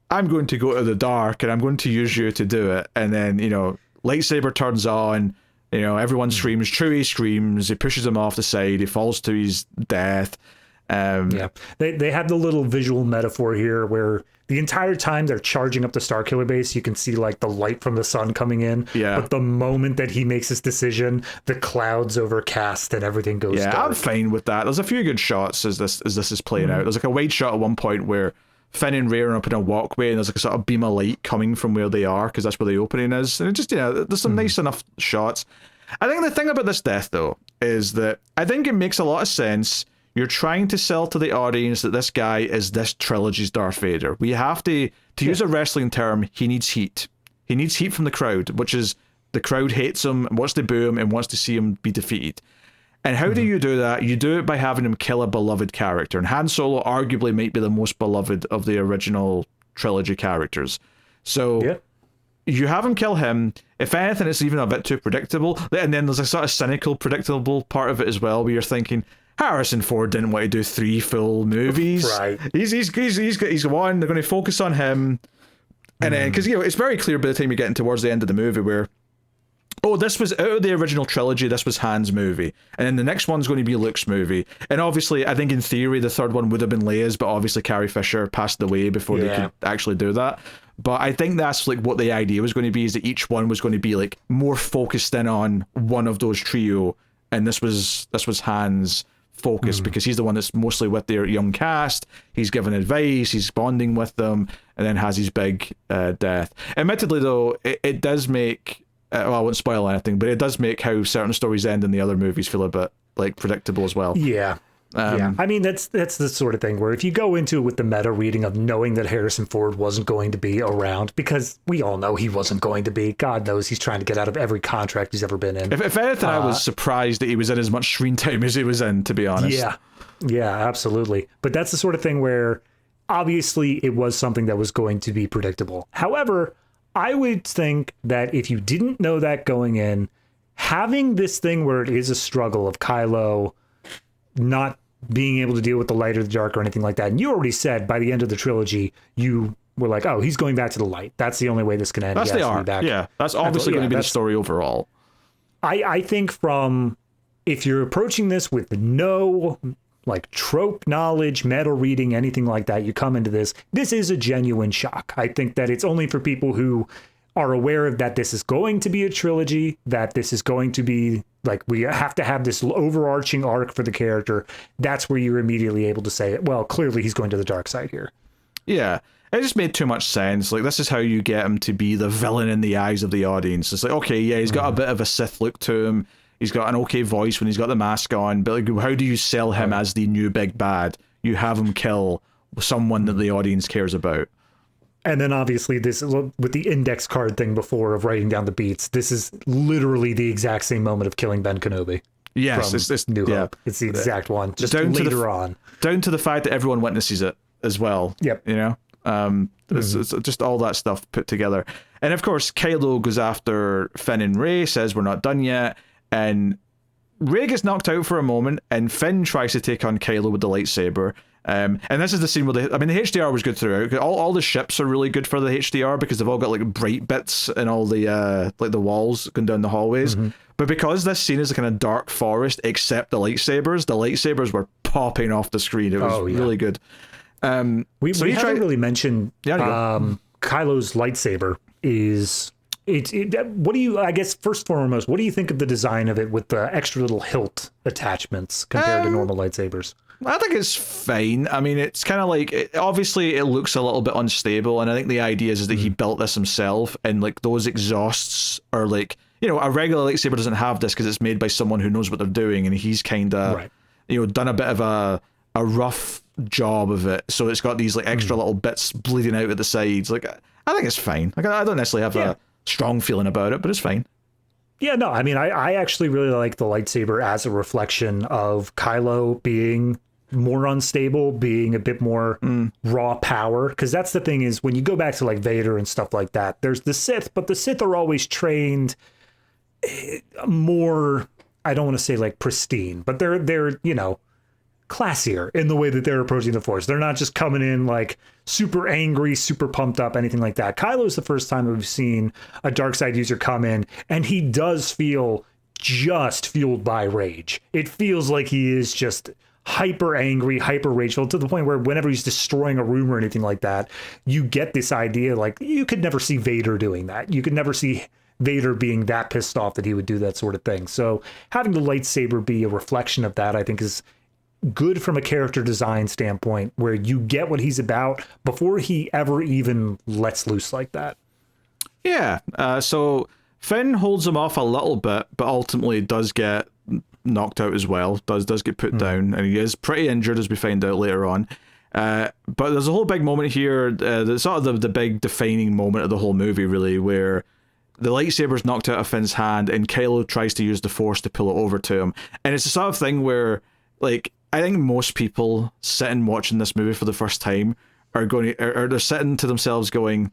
I'm going to go to the dark and I'm going to use you to do it. And then, lightsaber turns on, everyone screams, Chewie screams, he pushes him off the side, he falls to his death.
They have the little visual metaphor here where the entire time they're charging up the Starkiller base, you can see the light from the sun coming in.
Yeah.
But the moment that he makes his decision, the clouds overcast and everything goes dark.
I'm fine with that. There's a few good shots as this is playing out. There's a wide shot at one point where Finn and Rey are up in a walkway and there's a sort of beam of light coming from where they are because that's where the opening is. And it just, there's some nice enough shots. I think the thing about this death, though, is that I think it makes a lot of sense. You're trying to sell to the audience that this guy is this trilogy's Darth Vader. We have to use a wrestling term, he needs heat. He needs heat from the crowd, which is the crowd hates him, wants to boo him, and wants to see him be defeated. And how do you do that? You do it by having him kill a beloved character. And Han Solo arguably might be the most beloved of the original trilogy characters. So you have him kill him. If anything, it's even a bit too predictable. And then there's a sort of cynical, predictable part of it as well, where you're thinking, Harrison Ford didn't want to do 3 full movies.
Right.
He's one. They're going to focus on him, and then because it's very clear by the time you're getting towards the end of the movie where, this was out of the original trilogy. This was Han's movie, and then the next one's going to be Luke's movie. And obviously, I think in theory the third one would have been Leia's, but obviously Carrie Fisher passed away before they could actually do that. But I think that's what the idea was going to be, is that each one was going to be more focused in on one of those trio, and this was Han's focus because he's the one that's mostly with their young cast. He's giving advice, he's bonding with them, and then has his big death. Admittedly, though, it does make well, I won't spoil anything, but it does make how certain stories end in the other movies feel a bit predictable as well.
Yeah. I mean, that's the sort of thing where if you go into it with the meta reading of knowing that Harrison Ford wasn't going to be around, because we all know he wasn't going to be. God knows he's trying to get out of every contract he's ever been in.
If anything, I was surprised that he was in as much screen time as he was in, to be honest.
Yeah, absolutely. But that's the sort of thing where obviously it was something that was going to be predictable. However, I would think that if you didn't know that going in, having this thing where it is a struggle of Kylo not being able to deal with the light or the dark or anything like that. And you already said by the end of the trilogy, you were like, oh, he's going back to the light. That's the only way this can end.
That's the arc. Yeah, that's obviously going to be the story overall.
I think from, if you're approaching this with no like trope knowledge, meta reading, anything like that, you come into this is a genuine shock. I think that it's only for people who are aware of that this is going to be a trilogy, that this is going to be like, we have to have this overarching arc for the character. That's where you're immediately able to say, well, clearly he's going to the dark side here.
Yeah. It just made too much sense. Like, this is how you get him to be the villain in the eyes of the audience. It's like, okay, yeah, he's got a bit of a Sith look to him. He's got an okay voice when he's got the mask on. But like, how do you sell him as the new big bad? You have him kill someone that the audience cares about.
And then obviously this, with the index card thing before of writing down the beats, this is literally the exact same moment of killing Ben Kenobi.
Yes, it's
New Hope. It's the exact one. Just
down
later on.
Down to the fact that everyone witnesses it as well.
Yep.
You know? It's just all that stuff put together. And of course, Kylo goes after Finn and Rey, says we're not done yet. And Rey gets knocked out for a moment, and Finn tries to take on Kylo with the lightsaber. And this is the scene where the HDR was good throughout. All the ships are really good for the HDR because they've all got like bright bits in all the like the walls going down the hallways. But because this scene is a kind of dark forest, except the lightsabers were popping off the screen. It was really good.
We haven't really mentioned Kylo's lightsaber is what do you, I guess first and foremost, what do you think of the design of it with the extra little hilt attachments compared to normal lightsabers?
I think it's fine. I mean, it's kind of like, obviously it looks a little bit unstable, and I think the idea is that he built this himself, and like those exhausts are like, you know, a regular lightsaber doesn't have this because it's made by someone who knows what they're doing, and he's kind of, you know, done a bit of a rough job of it, so it's got these like extra little bits bleeding out at the sides. Like, I think it's fine. Like, I don't necessarily have a strong feeling about it, but it's fine.
Yeah, no, I mean, I actually really like the lightsaber as a reflection of Kylo being more unstable, being a bit more raw power, because that's the thing is when you go back to like Vader and stuff like that, there's the Sith, but the Sith are always trained more, I don't want to say like pristine, but they're you know, classier in the way that they're approaching the Force. They're not just coming in like super angry, super pumped up, anything like that. Kylo's the first time that we've seen a dark side user come in, and he does feel just fueled by rage. It feels like he is just hyper angry, hyper rageful, to the point where whenever he's destroying a room or anything like that, you get this idea like you could never see Vader doing that. You could never see Vader being that pissed off that he would do that sort of thing. So having the lightsaber be a reflection of that, I think, is good from a character design standpoint, where you get what he's about before he ever even lets loose like that. Yeah.
So Finn holds him off a little bit, but ultimately does get knocked out as well, does get put down, and he is pretty injured, as we find out later on. But there's a whole big moment here, that's sort of the big defining moment of the whole movie, really, where the lightsaber's knocked out of Finn's hand, and Kylo tries to use the Force to pull it over to him. And it's the sort of thing where, like, I think most people sitting watching this movie for the first time are they're sitting to themselves going,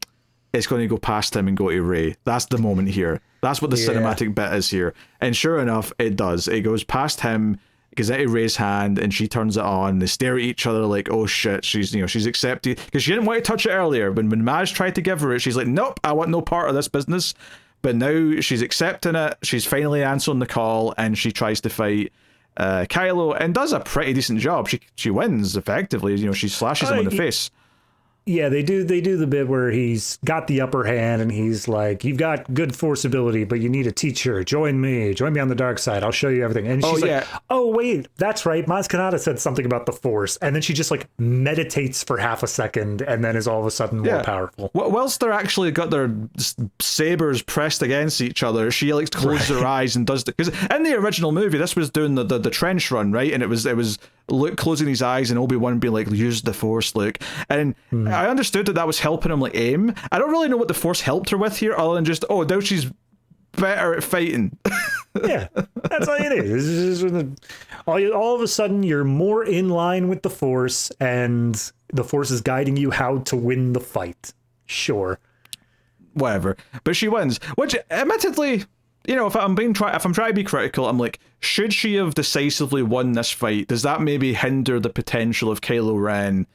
it's going to go past him and go to Rey. That's the moment here. That's what the cinematic bit is here. And sure enough, it does. It goes past him, goes into Rey's hand, and she turns it on. They stare at each other like, oh shit, she's accepted. Because she didn't want to touch it earlier. When Maz tried to give her it, she's like, nope, I want no part of this business. But now she's accepting it. She's finally answering the call, and she tries to fight Kylo, and does a pretty decent job. She wins effectively. You know, she slashes him in the face.
Yeah, they do the bit where he's got the upper hand, and he's like, you've got good Force ability, but you need a teacher. Join me on the dark side. I'll show you everything. And she's like, oh, wait, that's right. Maz Kanata said something about the Force. And then she just like meditates for half a second, and then is all of a sudden more powerful.
Whilst they're actually got their sabers pressed against each other, she like closes her eyes and does because in the original movie, this was doing the trench run, right? And it was Luke closing his eyes and Obi-Wan being like, use the Force, Luke. And I understood that was helping him like aim. I don't really know what the Force helped her with here, other than just, oh, now she's better at fighting.
Yeah, that's all it is. All of a sudden, you're more in line with the Force, and the Force is guiding you how to win the fight. Sure.
Whatever. But she wins, which admittedly, you know, if I'm trying to be critical, I'm like, should she have decisively won this fight? Does that maybe hinder the potential of Kylo Ren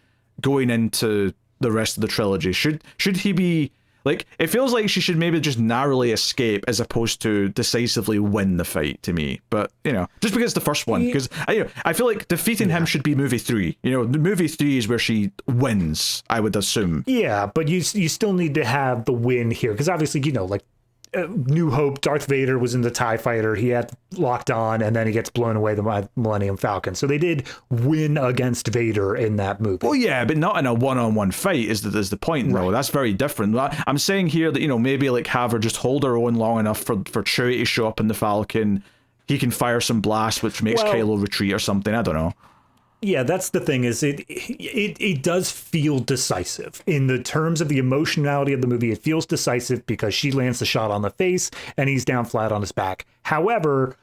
going into the rest of the trilogy? Should he be Like, it feels like she should maybe just narrowly escape as opposed to decisively win the fight to me. But, just because it's the first one. Because, I feel like defeating him should be movie 3. The movie 3 is where she wins, I would assume.
Yeah, but you still need to have the win here. Because obviously, like, New Hope, Darth Vader was in the TIE fighter. He had locked on, and then he gets blown away the Millennium Falcon. So they did win against Vader in that movie.
Well, yeah, but not in a one-on-one fight is the point, though. Right. That's very different. I'm saying here that, maybe like have her just hold her own long enough for Chewie to show up in the Falcon. He can fire some blast, which makes Kylo retreat or something. I don't know.
Yeah, that's the thing, is it does feel decisive. In the terms of the emotionality of the movie, it feels decisive because she lands the shot on the face and he's down flat on his back. However,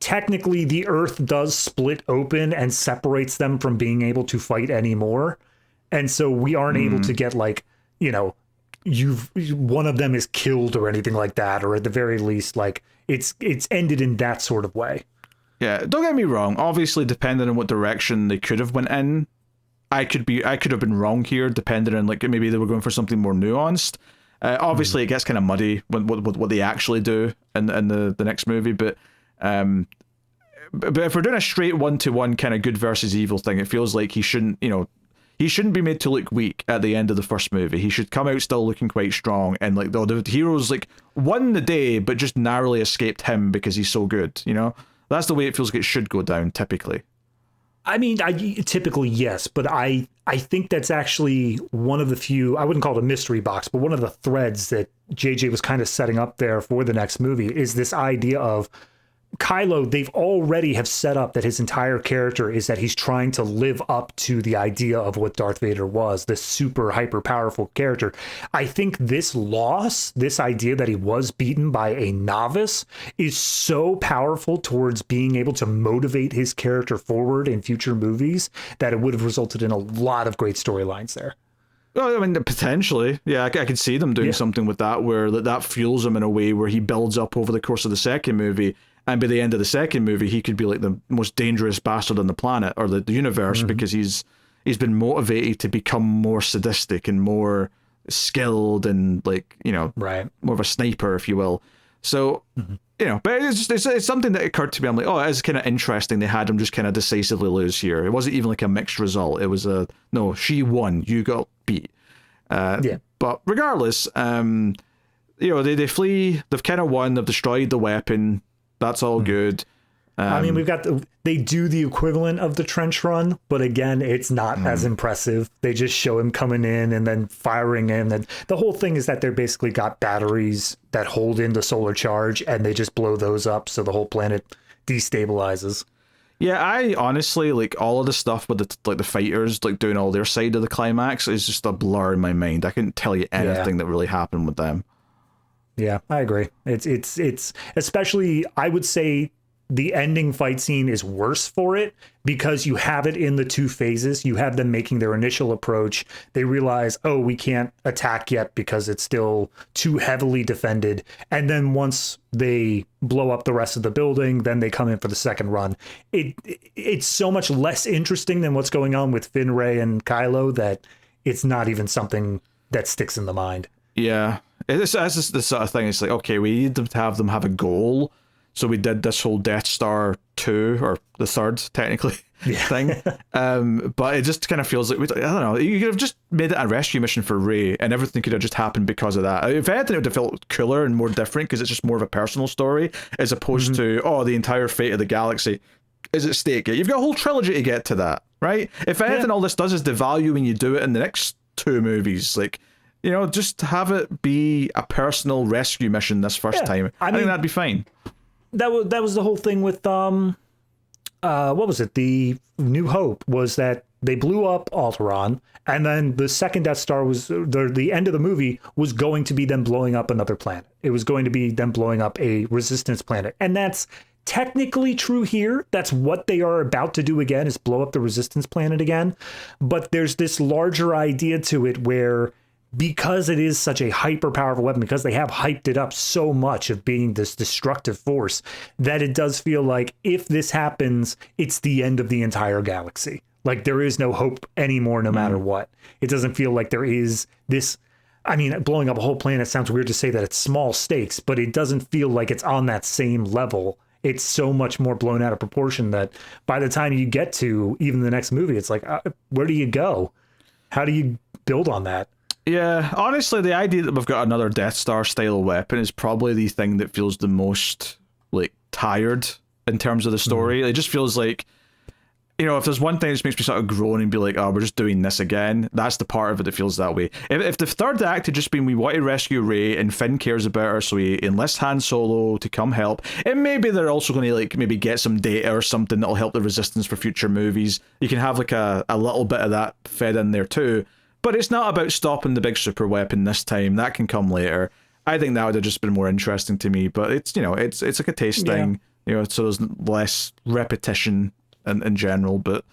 technically the Earth does split open and separates them from being able to fight anymore. And so we aren't able to get like, one of them is killed or anything like that, or at the very least, like it's ended in that sort of way.
Yeah, don't get me wrong. Obviously, depending on what direction they could have went in, I could have been wrong here. Depending on like maybe they were going for something more nuanced. Obviously, it gets kind of muddy when what they actually do in the next movie. But if we're doing a straight 1-to-1 kind of good versus evil thing, it feels like he shouldn't be made to look weak at the end of the first movie. He should come out still looking quite strong, and like the heroes like won the day, but just narrowly escaped him because he's so good. That's the way it feels like it should go down, typically.
I mean, typically, yes, but I think that's actually one of the few, I wouldn't call it a mystery box, but one of the threads that JJ was kind of setting up there for the next movie is this idea of Kylo. They've already have set up that his entire character is that he's trying to live up to the idea of what Darth Vader was, this super hyper powerful character. I think this loss, this idea that he was beaten by a novice, is so powerful towards being able to motivate his character forward in future movies that it would have resulted in a lot of great storylines there.
Well, I mean, potentially. Yeah, I could see them doing something with that, where that fuels him in a way where he builds up over the course of the second movie. And by the end of the second movie, he could be like the most dangerous bastard on the planet or the universe because he's been motivated to become more sadistic and more skilled and like, more of a sniper, if you will. So, but it's something that occurred to me. I'm like, oh, it's kind of interesting. They had him just kind of decisively lose here. It wasn't even like a mixed result. It was no, she won, you got beat. But regardless, they flee. They've kind of won. They've destroyed the weapon. That's all good.
I mean, they do the equivalent of the trench run, but again, it's not as impressive. They just show him coming in and then firing him. And the whole thing is that they're basically got batteries that hold in the solar charge and they just blow those up. So the whole planet destabilizes.
Yeah, I honestly, like, all of the stuff with the fighters, like, doing all their side of the climax is just a blur in my mind. I couldn't tell you anything that really happened with them.
Yeah, I agree. It's especially, I would say the ending fight scene is worse for it because you have it in the two phases. You have them making their initial approach. They realize, oh, we can't attack yet because it's still too heavily defended. And then once they blow up the rest of the building, then they come in for the second run. It's so much less interesting than what's going on with Finn, Rey, and Kylo that it's not even something that sticks in the mind.
Yeah. It's just the sort of thing. It's like, okay, we need them to have a goal. So we did this whole Death Star 2, or the third, technically, thing. But it just kind of feels like, I don't know, you could have just made it a rescue mission for Rey, and everything could have just happened because of that. If anything, it would have felt cooler and more different, because it's just more of a personal story, as opposed to, the entire fate of the galaxy is at stake. You've got a whole trilogy to get to that, right? If anything, all this does is devalue when you do it in the next two movies, like... just have it be a personal rescue mission this first time. I think that'd be fine.
That was the whole thing with what was it? The New Hope was that they blew up Alderaan, and then the second Death Star was the end of the movie was going to be them blowing up another planet. It was going to be them blowing up a resistance planet, and that's technically true here. That's what they are about to do again, is blow up the resistance planet again. But there's this larger idea to it where, because it is such a hyper powerful weapon, because they have hyped it up so much of being this destructive force, that it does feel like if this happens, it's the end of the entire galaxy. Like there is no hope anymore, no matter what. It doesn't feel like there is this I mean, blowing up a whole planet sounds weird to say that it's small stakes, but it doesn't feel like it's on that same level. It's so much more blown out of proportion that by the time you get to even the next movie, it's like, where do you go? How do you build on that?
Yeah, honestly, the idea that we've got another Death Star style weapon is probably the thing that feels the most like tired in terms of the story. It just feels like, you know, if there's one thing that just makes me sort of groan and be like, oh, we're just doing this again, that's the part of it that feels that way. If the third act had just been, we want to rescue Rey and Finn cares about her, so he enlists Han Solo to come help, and maybe they're also going to like maybe get some data or something that'll help the Resistance for future movies. You can have like a little bit of that fed in there too. But it's not about stopping the big super weapon this time. That can come later. I think that would have just been more interesting to me. But it's, you know, it's like a taste thing, you know, so there's less repetition in general. But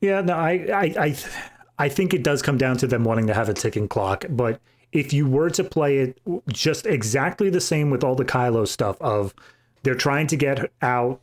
yeah, no, I think it does come down to them wanting to have a ticking clock. But if you were to play it just exactly the same with all the Kylo stuff of they're trying to get out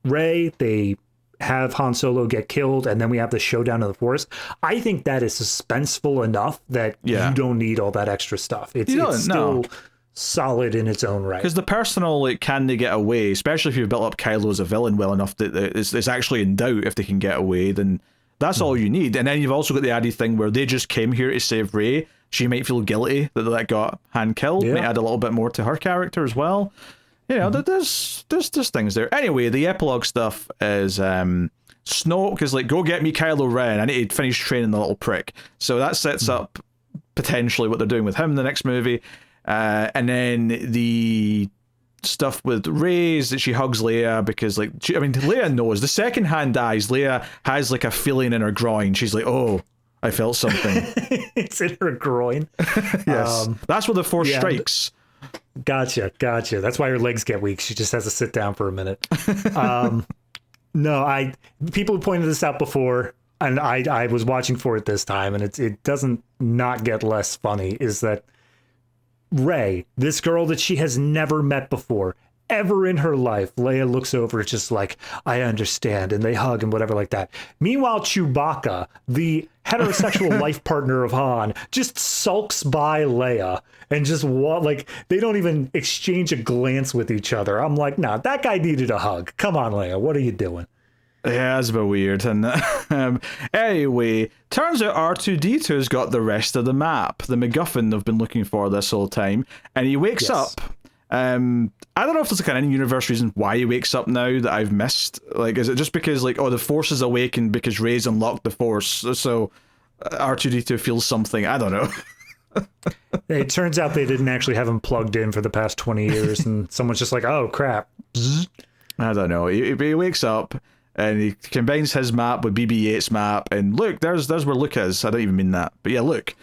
Rey, they have Han Solo get killed, and then we have the showdown of the Force. I think that is suspenseful enough that you don't need all that extra stuff. It's still solid in its own right.
Because the personal, like, can they get away, especially if you've built up Kylo as a villain well enough that it's actually in doubt if they can get away, then that's all you need. And then you've also got the added thing where they just came here to save Rey. She might feel guilty that got Han killed. Might add a little bit more to her character as well. You know, there's things there. Anyway, the epilogue stuff is Snoke is like, go get me Kylo Ren. I need to finish training the little prick. So that sets up potentially what they're doing with him in the next movie. And then the stuff with Rey is that she hugs Leia because, like, Leia knows. The second Han dies, Leia has like a feeling in her groin. She's like, oh, I felt something.
It's in her groin.
Yes. That's where the Force strikes.
Gotcha. That's why her legs get weak. She just has to sit down for a minute. No, people have pointed this out before, and I was watching for it this time, and it doesn't not get less funny, is that Rey, this girl that she has never met before, ever in her life, Leia looks over just like, I understand, and they hug and whatever like that. Meanwhile, Chewbacca, the heterosexual life partner of Han, just sulks by Leia and just they don't even exchange a glance with each other. I'm like, nah, that guy needed a hug. Come on, Leia, what are you doing?
Yeah, it's a bit weird. And anyway, turns out R2-D2's got the rest of the map, the MacGuffin they've been looking for this whole time, and he wakes up. I don't know if there's like an in-universe reason why he wakes up now that I've missed. Like, is it just because, like, the Force is awakened because Rey's unlocked the Force, so R2-D2 feels something? I don't know.
It turns out they didn't actually have him plugged in for the past 20 years, and someone's just like, oh, crap.
I don't know. He wakes up, and he combines his map with BB-8's map, and look, there's where Luke is. I don't even mean that, but yeah, look.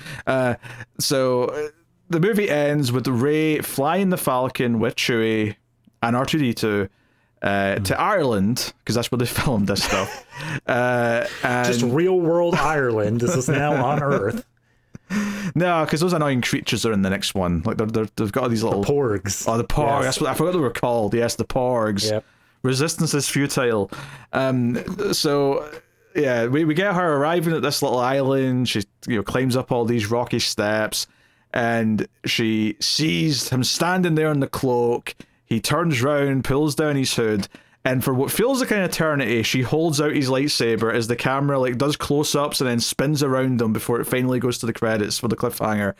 So the movie ends with Rey flying the Falcon with Chewie and R2-D2 to Ireland, because that's where they filmed this stuff. And
just real world Ireland. This is now on Earth.
No, because those annoying creatures are in the next one. Like they've got these little
the porgs.
Oh, the porgs. Yes. I forgot they were called. Yes, the porgs. Yep. Resistance is futile. So yeah, we get her arriving at this little island. She climbs up all these rocky steps, and she sees him standing there in the cloak. He turns round, pulls down his hood, and for what feels like an eternity, she holds out his lightsaber as the camera does close-ups and then spins around him before it finally goes to the credits for the cliffhanger.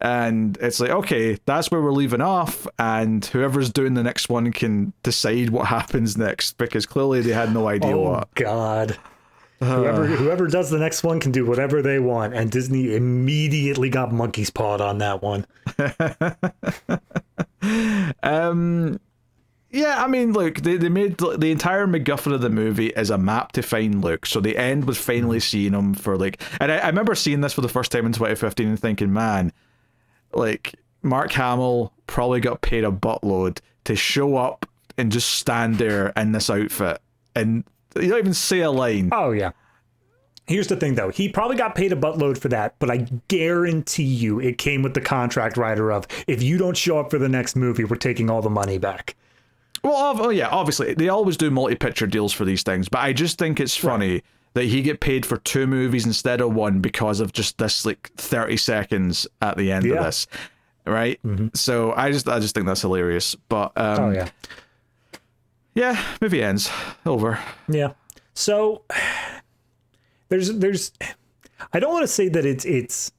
And it's like, okay, that's where we're leaving off, and whoever's doing the next one can decide what happens next, because clearly they had no idea what.
Oh, God. Whoever does the next one can do whatever they want, and Disney immediately got monkey's pawed on that one.
Yeah, I mean, look, they made the entire MacGuffin of the movie is a map to find Luke, so the end was finally seeing him for and I remember seeing this for the first time in 2015 and thinking, man, Mark Hamill probably got paid a buttload to show up and just stand there in this outfit, and you don't even say a line.
Oh, yeah. Here's the thing, though. He probably got paid a buttload for that, but I guarantee you it came with the contract rider of, if you don't show up for the next movie, we're taking all the money back.
Well, yeah, obviously, they always do multi-picture deals for these things, but I just think it's funny that he get paid for 2 movies instead of 1 because of just this like 30 seconds at the end of this, right? So I just think that's hilarious. But yeah, movie ends. Over.
Yeah. So there's I don't want to say that it's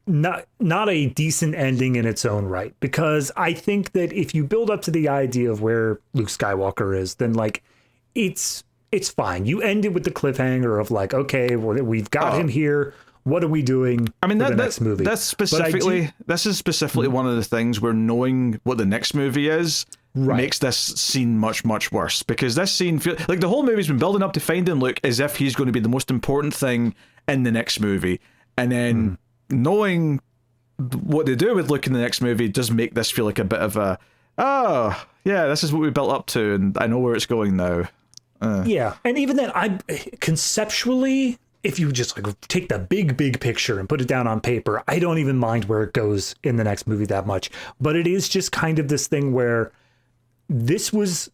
not a decent ending in its own right, because I think that if you build up to the idea of where Luke Skywalker is, then like it's fine. You end it with the cliffhanger of like, okay, well, we've got him here. What are we doing? I mean, the next movie?
This is specifically one of the things where knowing what the next movie is makes this scene much, much worse, because this scene like the whole movie's been building up to finding Luke as if he's going to be the most important thing in the next movie, and then knowing what they do with Luke in the next movie does make this feel like a bit of a, oh yeah, this is what we built up to, and I know where it's going now.
Yeah, and even then, I conceptually, if you just like take the big picture and put it down on paper, I don't even mind where it goes in the next movie that much. But it is just kind of this thing where this was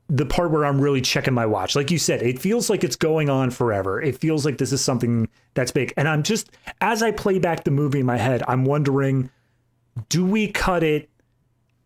the part where I'm really checking my watch. Like you said, it feels like it's going on forever. It feels like this is something that's big. And I'm just, as I play back the movie in my head, I'm wondering, do we cut it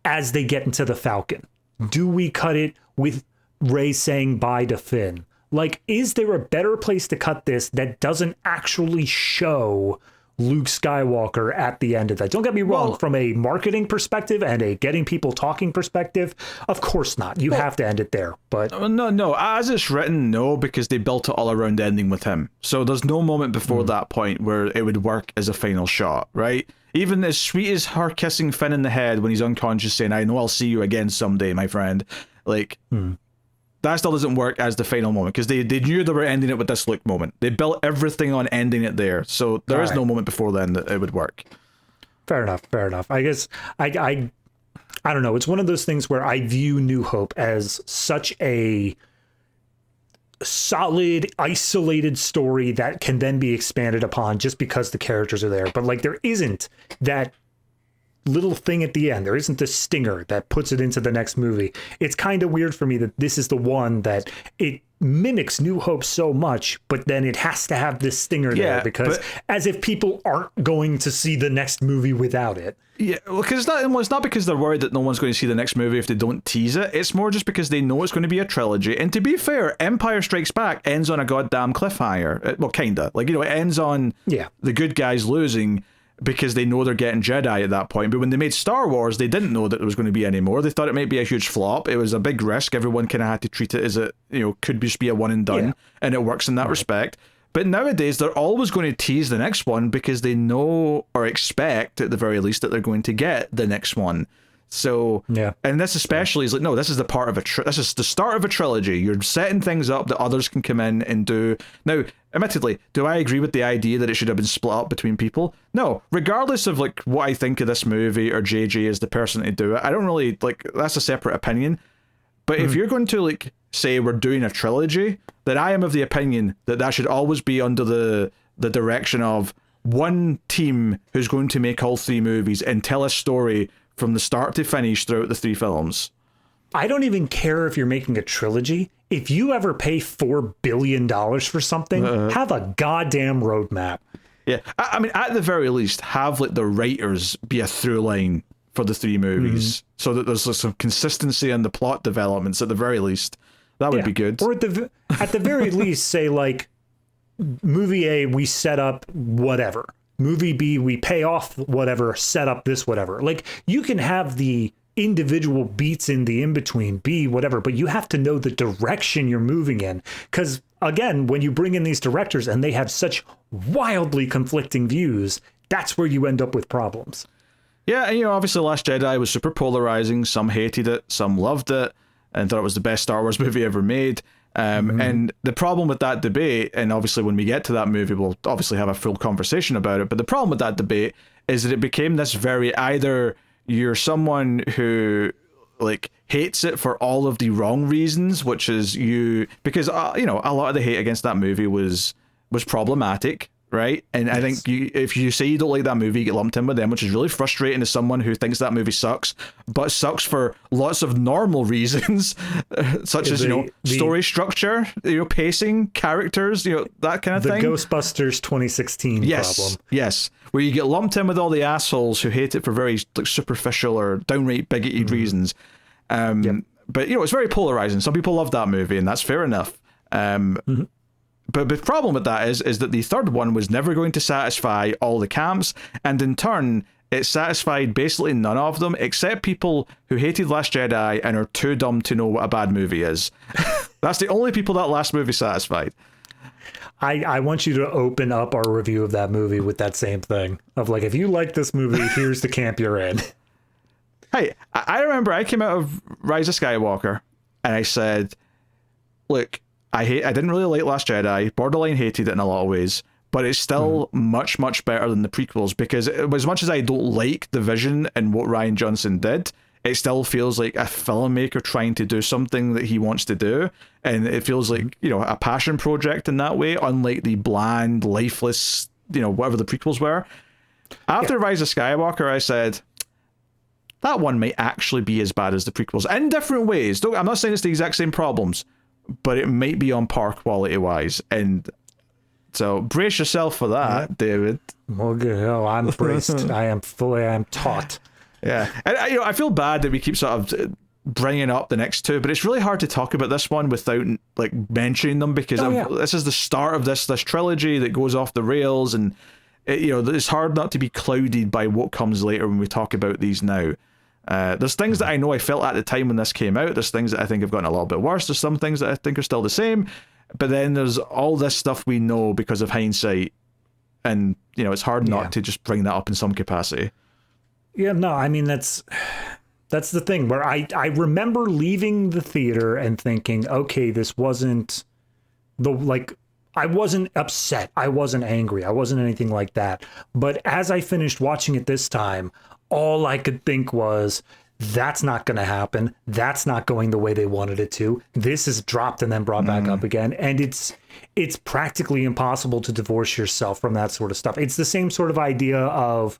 as they get into the Falcon? Do we cut it with Rey saying bye to Finn? Like, is there a better place to cut this that doesn't actually show Luke Skywalker at the end of that? Don't get me wrong, from a marketing perspective and a getting people talking perspective, of course not. You have to end it there. But
no, as it's written, no, because they built it all around ending with him. So there's no moment before that point where it would work as a final shot, right? Even as sweet as her kissing Finn in the head when he's unconscious, saying, "I know I'll see you again someday, my friend," like. That still doesn't work as the final moment, because they knew they were ending it with this Luke moment. They built everything on ending it there, so there is no moment before then that it would work.
Fair enough. I guess I don't know. It's one of those things where I view New Hope as such a solid, isolated story that can then be expanded upon just because the characters are there. But like, there isn't that little thing at the end. There isn't the stinger that puts it into the next movie. It's kind of weird for me that this is the one that it mimics New Hope so much, but then it has to have this stinger there, because as if people aren't going to see the next movie without it. Yeah,
well, because it's not because they're worried that no one's going to see the next movie if they don't tease it. It's more just because they know it's going to be a trilogy. And to be fair, Empire Strikes Back ends on a goddamn cliffhanger. Well, kinda. Like, it ends on the good guys losing, because they know they're getting Jedi at that point. But when they made Star Wars, they didn't know that there was going to be any more. They thought it might be a huge flop. It was a big risk. Everyone kind of had to treat it as could just be a one and done, and it works in that respect. But nowadays, they're always going to tease the next one because they know, or expect at the very least, that they're going to get the next one. So, and this especially is like, no, this is the part of this is the start of a trilogy. You're setting things up that others can come in and do. Now, admittedly, do I agree with the idea that it should have been split up between people? No, regardless of like what I think of this movie or JJ as the person to do it, I don't really like, that's a separate opinion. But if you're going to like say we're doing a trilogy, then I am of the opinion that that should always be under the direction of one team who's going to make all 3 movies and tell a story from the start to finish throughout the 3 films.
I don't even care if you're making a trilogy. If you ever pay $4 billion for something, have a goddamn roadmap.
Yeah, I mean, at the very least, have like the writers be a through line for the 3 movies, so that there's some consistency in the plot developments. At the very least, that would be good.
Or at the very least, say like, movie A, we set up whatever. Movie B, we pay off whatever, set up this whatever. Like, you can have the individual beats in the in-between, B, whatever, but you have to know the direction you're moving in. Because, again, when you bring in these directors and they have such wildly conflicting views, that's where you end up with problems.
Yeah, and obviously Last Jedi was super polarizing. Some hated it, some loved it, and thought it was the best Star Wars movie ever made. And the problem with that debate, and obviously when we get to that movie, we'll obviously have a full conversation about it, but the problem with that debate is that it became this very, either you're someone who like hates it for all of the wrong reasons, which is because a lot of the hate against that movie was problematic, right? And I think if you say you don't like that movie, you get lumped in with them, which is really frustrating as someone who thinks that movie sucks, but sucks for lots of normal reasons, such as, story structure, pacing, characters, that kind of thing.
The Ghostbusters 2016 problem.
Yes, where you get lumped in with all the assholes who hate it for very superficial or downright bigoted reasons. But, it's very polarizing. Some people love that movie, and that's fair enough. But the problem with that is that the third one was never going to satisfy all the camps, and in turn, it satisfied basically none of them, except people who hated Last Jedi and are too dumb to know what a bad movie is. That's the only people that last movie satisfied.
I want you to open up our review of that movie with that same thing of like, if you like this movie, here's the camp you're in.
Hey, I remember I came out of Rise of Skywalker and I said, look, I didn't really like Last Jedi, borderline hated it in a lot of ways, but it's still much, much better than the prequels, because as much as I don't like the vision and what Rian Johnson did, it still feels like a filmmaker trying to do something that he wants to do, and it feels like, a passion project in that way, unlike the bland, lifeless, whatever the prequels were. After Rise of Skywalker, I said, that one might actually be as bad as the prequels, in different ways. I'm not saying it's the exact same problems, but it might be on par quality-wise, and so brace yourself for that, David.
Well, I'm braced. I am taught.
Yeah, and I feel bad that we keep sort of bringing up the next two, but it's really hard to talk about this one without like mentioning them, because this is the start of this trilogy that goes off the rails, and it's hard not to be clouded by what comes later when we talk about these now. There's things that I know I felt at the time when this came out. There's things that I think have gotten a little bit worse. There's some things that I think are still the same. But then there's all this stuff we know because of hindsight. And, it's hard not to just bring that up in some capacity.
Yeah, no, I mean, that's the thing where I remember leaving the theater and thinking, okay, this wasn't I wasn't upset. I wasn't angry. I wasn't anything like that. But as I finished watching it this time, all I could think was, that's not going to happen. That's not going the way they wanted it to. This is dropped and then brought back up again. And it's practically impossible to divorce yourself from that sort of stuff. It's the same sort of idea of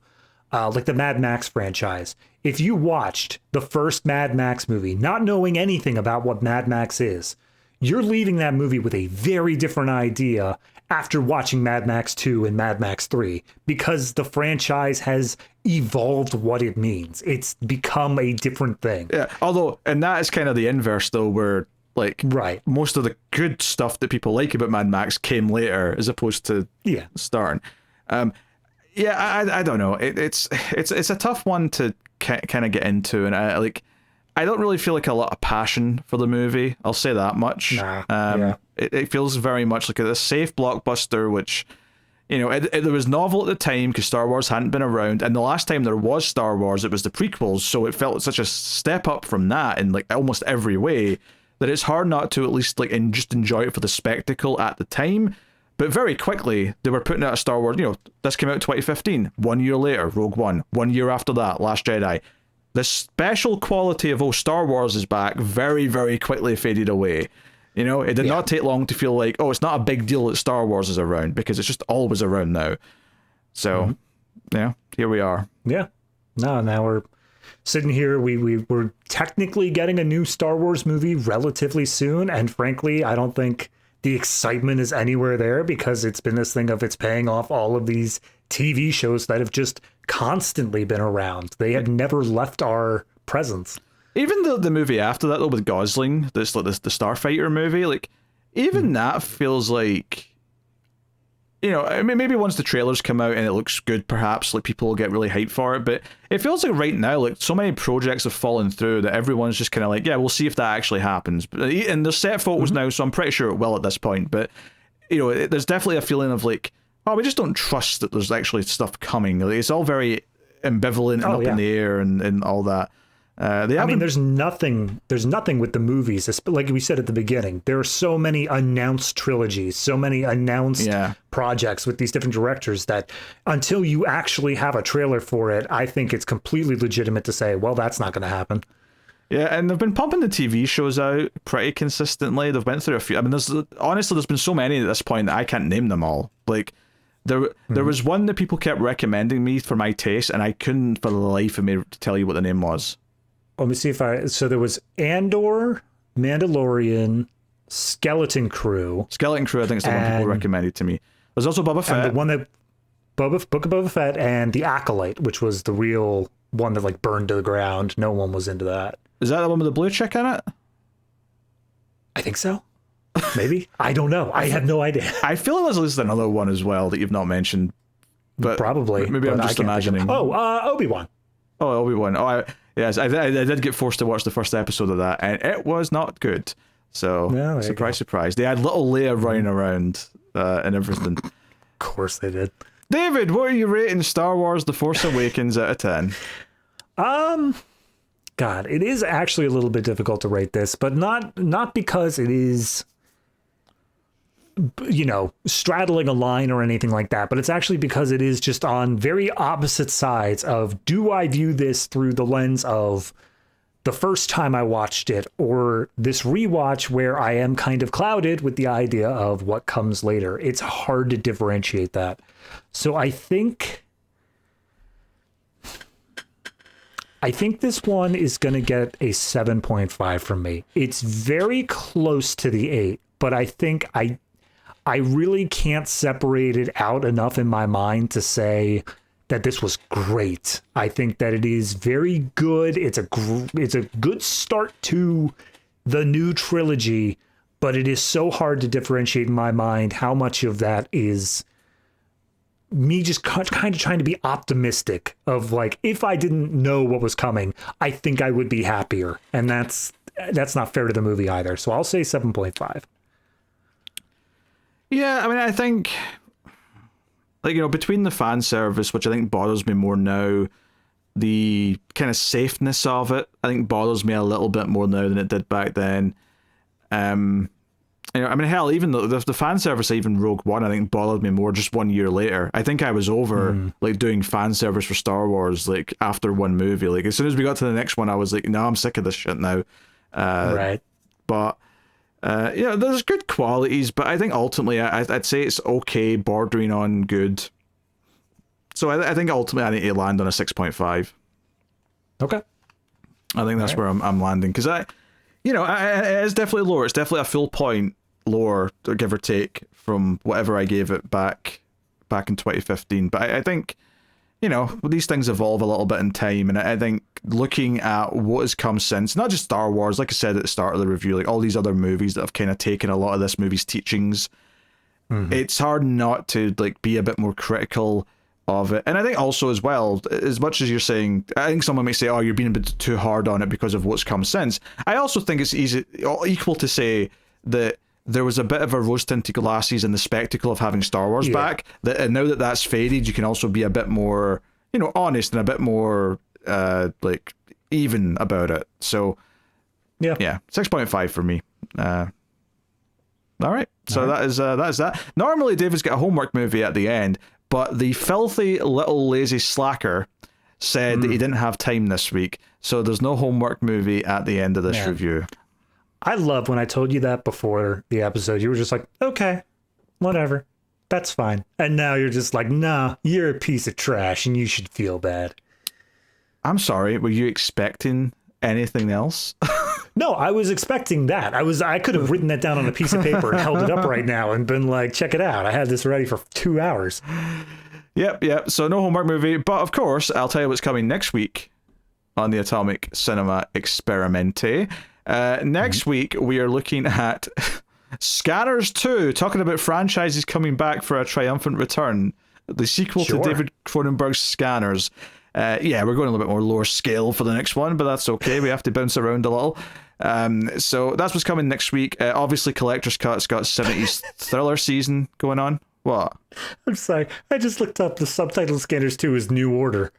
like the Mad Max franchise. If you watched the first Mad Max movie, not knowing anything about what Mad Max is, you're leaving that movie with a very different idea after watching Mad Max 2 and Mad Max 3, because the franchise has evolved what it means. It's become a different thing.
Yeah, although, and that is kind of the inverse, though, where most of the good stuff that people like about Mad Max came later, as opposed to starting. I don't know. It's a tough one to kind of get into, and I don't really feel like a lot of passion for the movie. I'll say that much. It feels very much like a safe blockbuster, which, it was novel at the time because Star Wars hadn't been around. And the last time there was Star Wars, it was the prequels. So it felt such a step up from that in almost every way that it's hard not to at least just enjoy it for the spectacle at the time. But very quickly, they were putting out a Star Wars, this came out in 2015. 1 year later, Rogue One. 1 year after that, Last Jedi. The special quality of, Star Wars is back, very, very quickly faded away. It did not take long to feel like, it's not a big deal that Star Wars is around, because it's just always around now. So, here we are.
Yeah. No, now we're sitting here. We're technically getting a new Star Wars movie relatively soon. And frankly, I don't think the excitement is anywhere there, because it's been this thing of it's paying off all of these TV shows that have just constantly been around. They have never left our presence.
Even the movie after that, though, with Gosling, the Starfighter movie, even that feels like, I mean, maybe once the trailers come out and it looks good, perhaps, people will get really hyped for it, but it feels like right now, so many projects have fallen through that everyone's just kind of we'll see if that actually happens. And there's set photos now, so I'm pretty sure it will at this point, but, there's definitely a feeling of we just don't trust that there's actually stuff coming. It's all very ambivalent and up in the air and all that.
There's nothing with the movies, like we said at the beginning. There are so many announced trilogies, so many announced projects with these different directors that until you actually have a trailer for it, I think it's completely legitimate to say, well, that's not going to happen.
Yeah, and they've been pumping the TV shows out pretty consistently. They've went through a few. I mean, there's been so many at this point that I can't name them all. There was one that people kept recommending me for my taste, and I couldn't for the life of me tell you what the name was.
Let me see if so there was Andor, Mandalorian, Skeleton Crew.
Skeleton Crew, I think, is the one people recommended to me. There's also Boba Fett.
And the one that Book of Boba Fett and The Acolyte, which was the real one that like burned to the ground. No one was into that.
Is that the one with the blue chick in it?
I think so. Maybe. I don't know. I have no idea.
I feel like there's at least another one as well that you've not mentioned. But
probably.
Maybe I'm just imagining.
Obi-Wan.
Oh, Obi-Wan. Oh, yes, I did get forced to watch the first episode of that, and it was not good. So, surprise. They had little Leia running around and everything.
Of course they did.
David, what are you rating Star Wars The Force Awakens out of 10?
God, it is actually a little bit difficult to rate this, but not because it is, straddling a line or anything like that, but it's actually because it is just on very opposite sides of, do I view this through the lens of the first time I watched it, or this rewatch where I am kind of clouded with the idea of what comes later. It's hard to differentiate that. So I think this one is going to get a 7.5 from me. It's very close to the 8, but I think I really can't separate it out enough in my mind to say that this was great. I think that it is very good. It's a good start to the new trilogy, but it is so hard to differentiate in my mind how much of that is me just kind of trying to be optimistic of like, if I didn't know what was coming, I think I would be happier. And that's not fair to the movie either. So I'll say 7.5.
Yeah, I mean, I think, between the fan service, which I think bothers me more now, the kind of safeness of it, I think bothers me a little bit more now than it did back then. Hell, even the fan service, even Rogue One, I think bothered me more just 1 year later. I think I was over doing fan service for Star Wars after one movie. Like, as soon as we got to the next one, I was like, no, I'm sick of this shit now.
Right.
But there's good qualities, but I think ultimately I'd say it's okay, bordering on good. So I think ultimately I need to land on a 6.5.
Okay.
I think that's where I'm landing, because it is definitely lower. It's definitely a full point lower, give or take, from whatever I gave it back in 2015. But I think, these things evolve a little bit in time, and I think looking at what has come since, not just Star Wars, like I said at the start of the review, like all these other movies that have kind of taken a lot of this movie's teachings, it's hard not to be a bit more critical of it. And I think also as well, as much as you're saying, I think someone may say, oh, you're being a bit too hard on it because of what's come since. I also think it's equal to say that there was a bit of a rose-tinted glasses in the spectacle of having Star Wars back, and now that that's faded, you can also be a bit more, honest and a bit more even about it. So yeah, 6.5 for me. All right, so that is that. Normally David's got a homework movie at the end, but the filthy little lazy slacker said that he didn't have time this week, so there's no homework movie at the end of this review.
I love when I told you that before the episode. You were just like, okay, whatever, that's fine. And now you're just like, nah, you're a piece of trash and you should feel bad.
I'm sorry, were you expecting anything else?
No, I was expecting that. I could have written that down on a piece of paper and held it up right now and been like, check it out. I had this ready for 2 hours.
Yep. So no homework movie. But of course, I'll tell you what's coming next week on the Atomic Cinema Experimente. Next week, we are looking at Scanners 2, talking about franchises coming back for a triumphant return. The sequel to David Cronenberg's Scanners. We're going a little bit more lower scale for the next one, but that's okay. We have to bounce around a little. So that's what's coming next week. Obviously, Collector's Cut's got 70s thriller season going on. What?
I'm sorry. I just looked up the subtitle. Scanners 2 is New Order.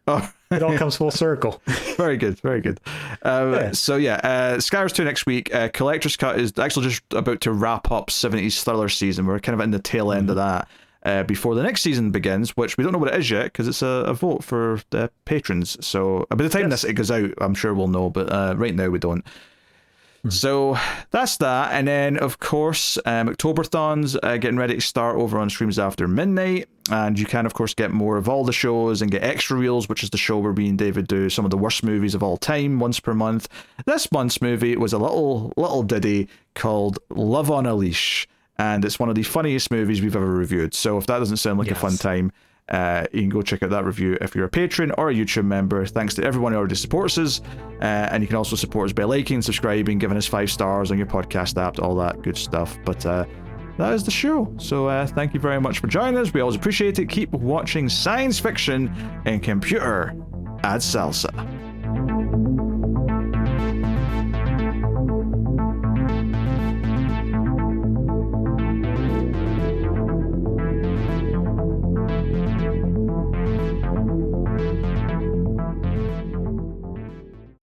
Oh,
it all comes full circle.
Very good. So Scanners 2 next week. Collector's Cut is actually just about to wrap up 70s thriller season. We're kind of in the tail end of that. Before the next season begins, which we don't know what it is yet, because it's a vote for the patrons. So by the time it goes out, I'm sure we'll know, but right now we don't. So that's that. And then, of course, Octoberthon's getting ready to start over on Streams After Midnight. And you can, of course, get more of all the shows and get Extra Reels, which is the show where me and David do some of the worst movies of all time once per month. This month's movie was a little ditty called Love on a Leash. And it's one of the funniest movies we've ever reviewed. So if that doesn't sound like a fun time, you can go check out that review if you're a patron or a YouTube member. Thanks to everyone who already supports us. And you can also support us by liking, subscribing, giving us 5 stars on your podcast app, all that good stuff. But that is the show. So thank you very much for joining us. We always appreciate it. Keep watching science fiction and computer ad salsa.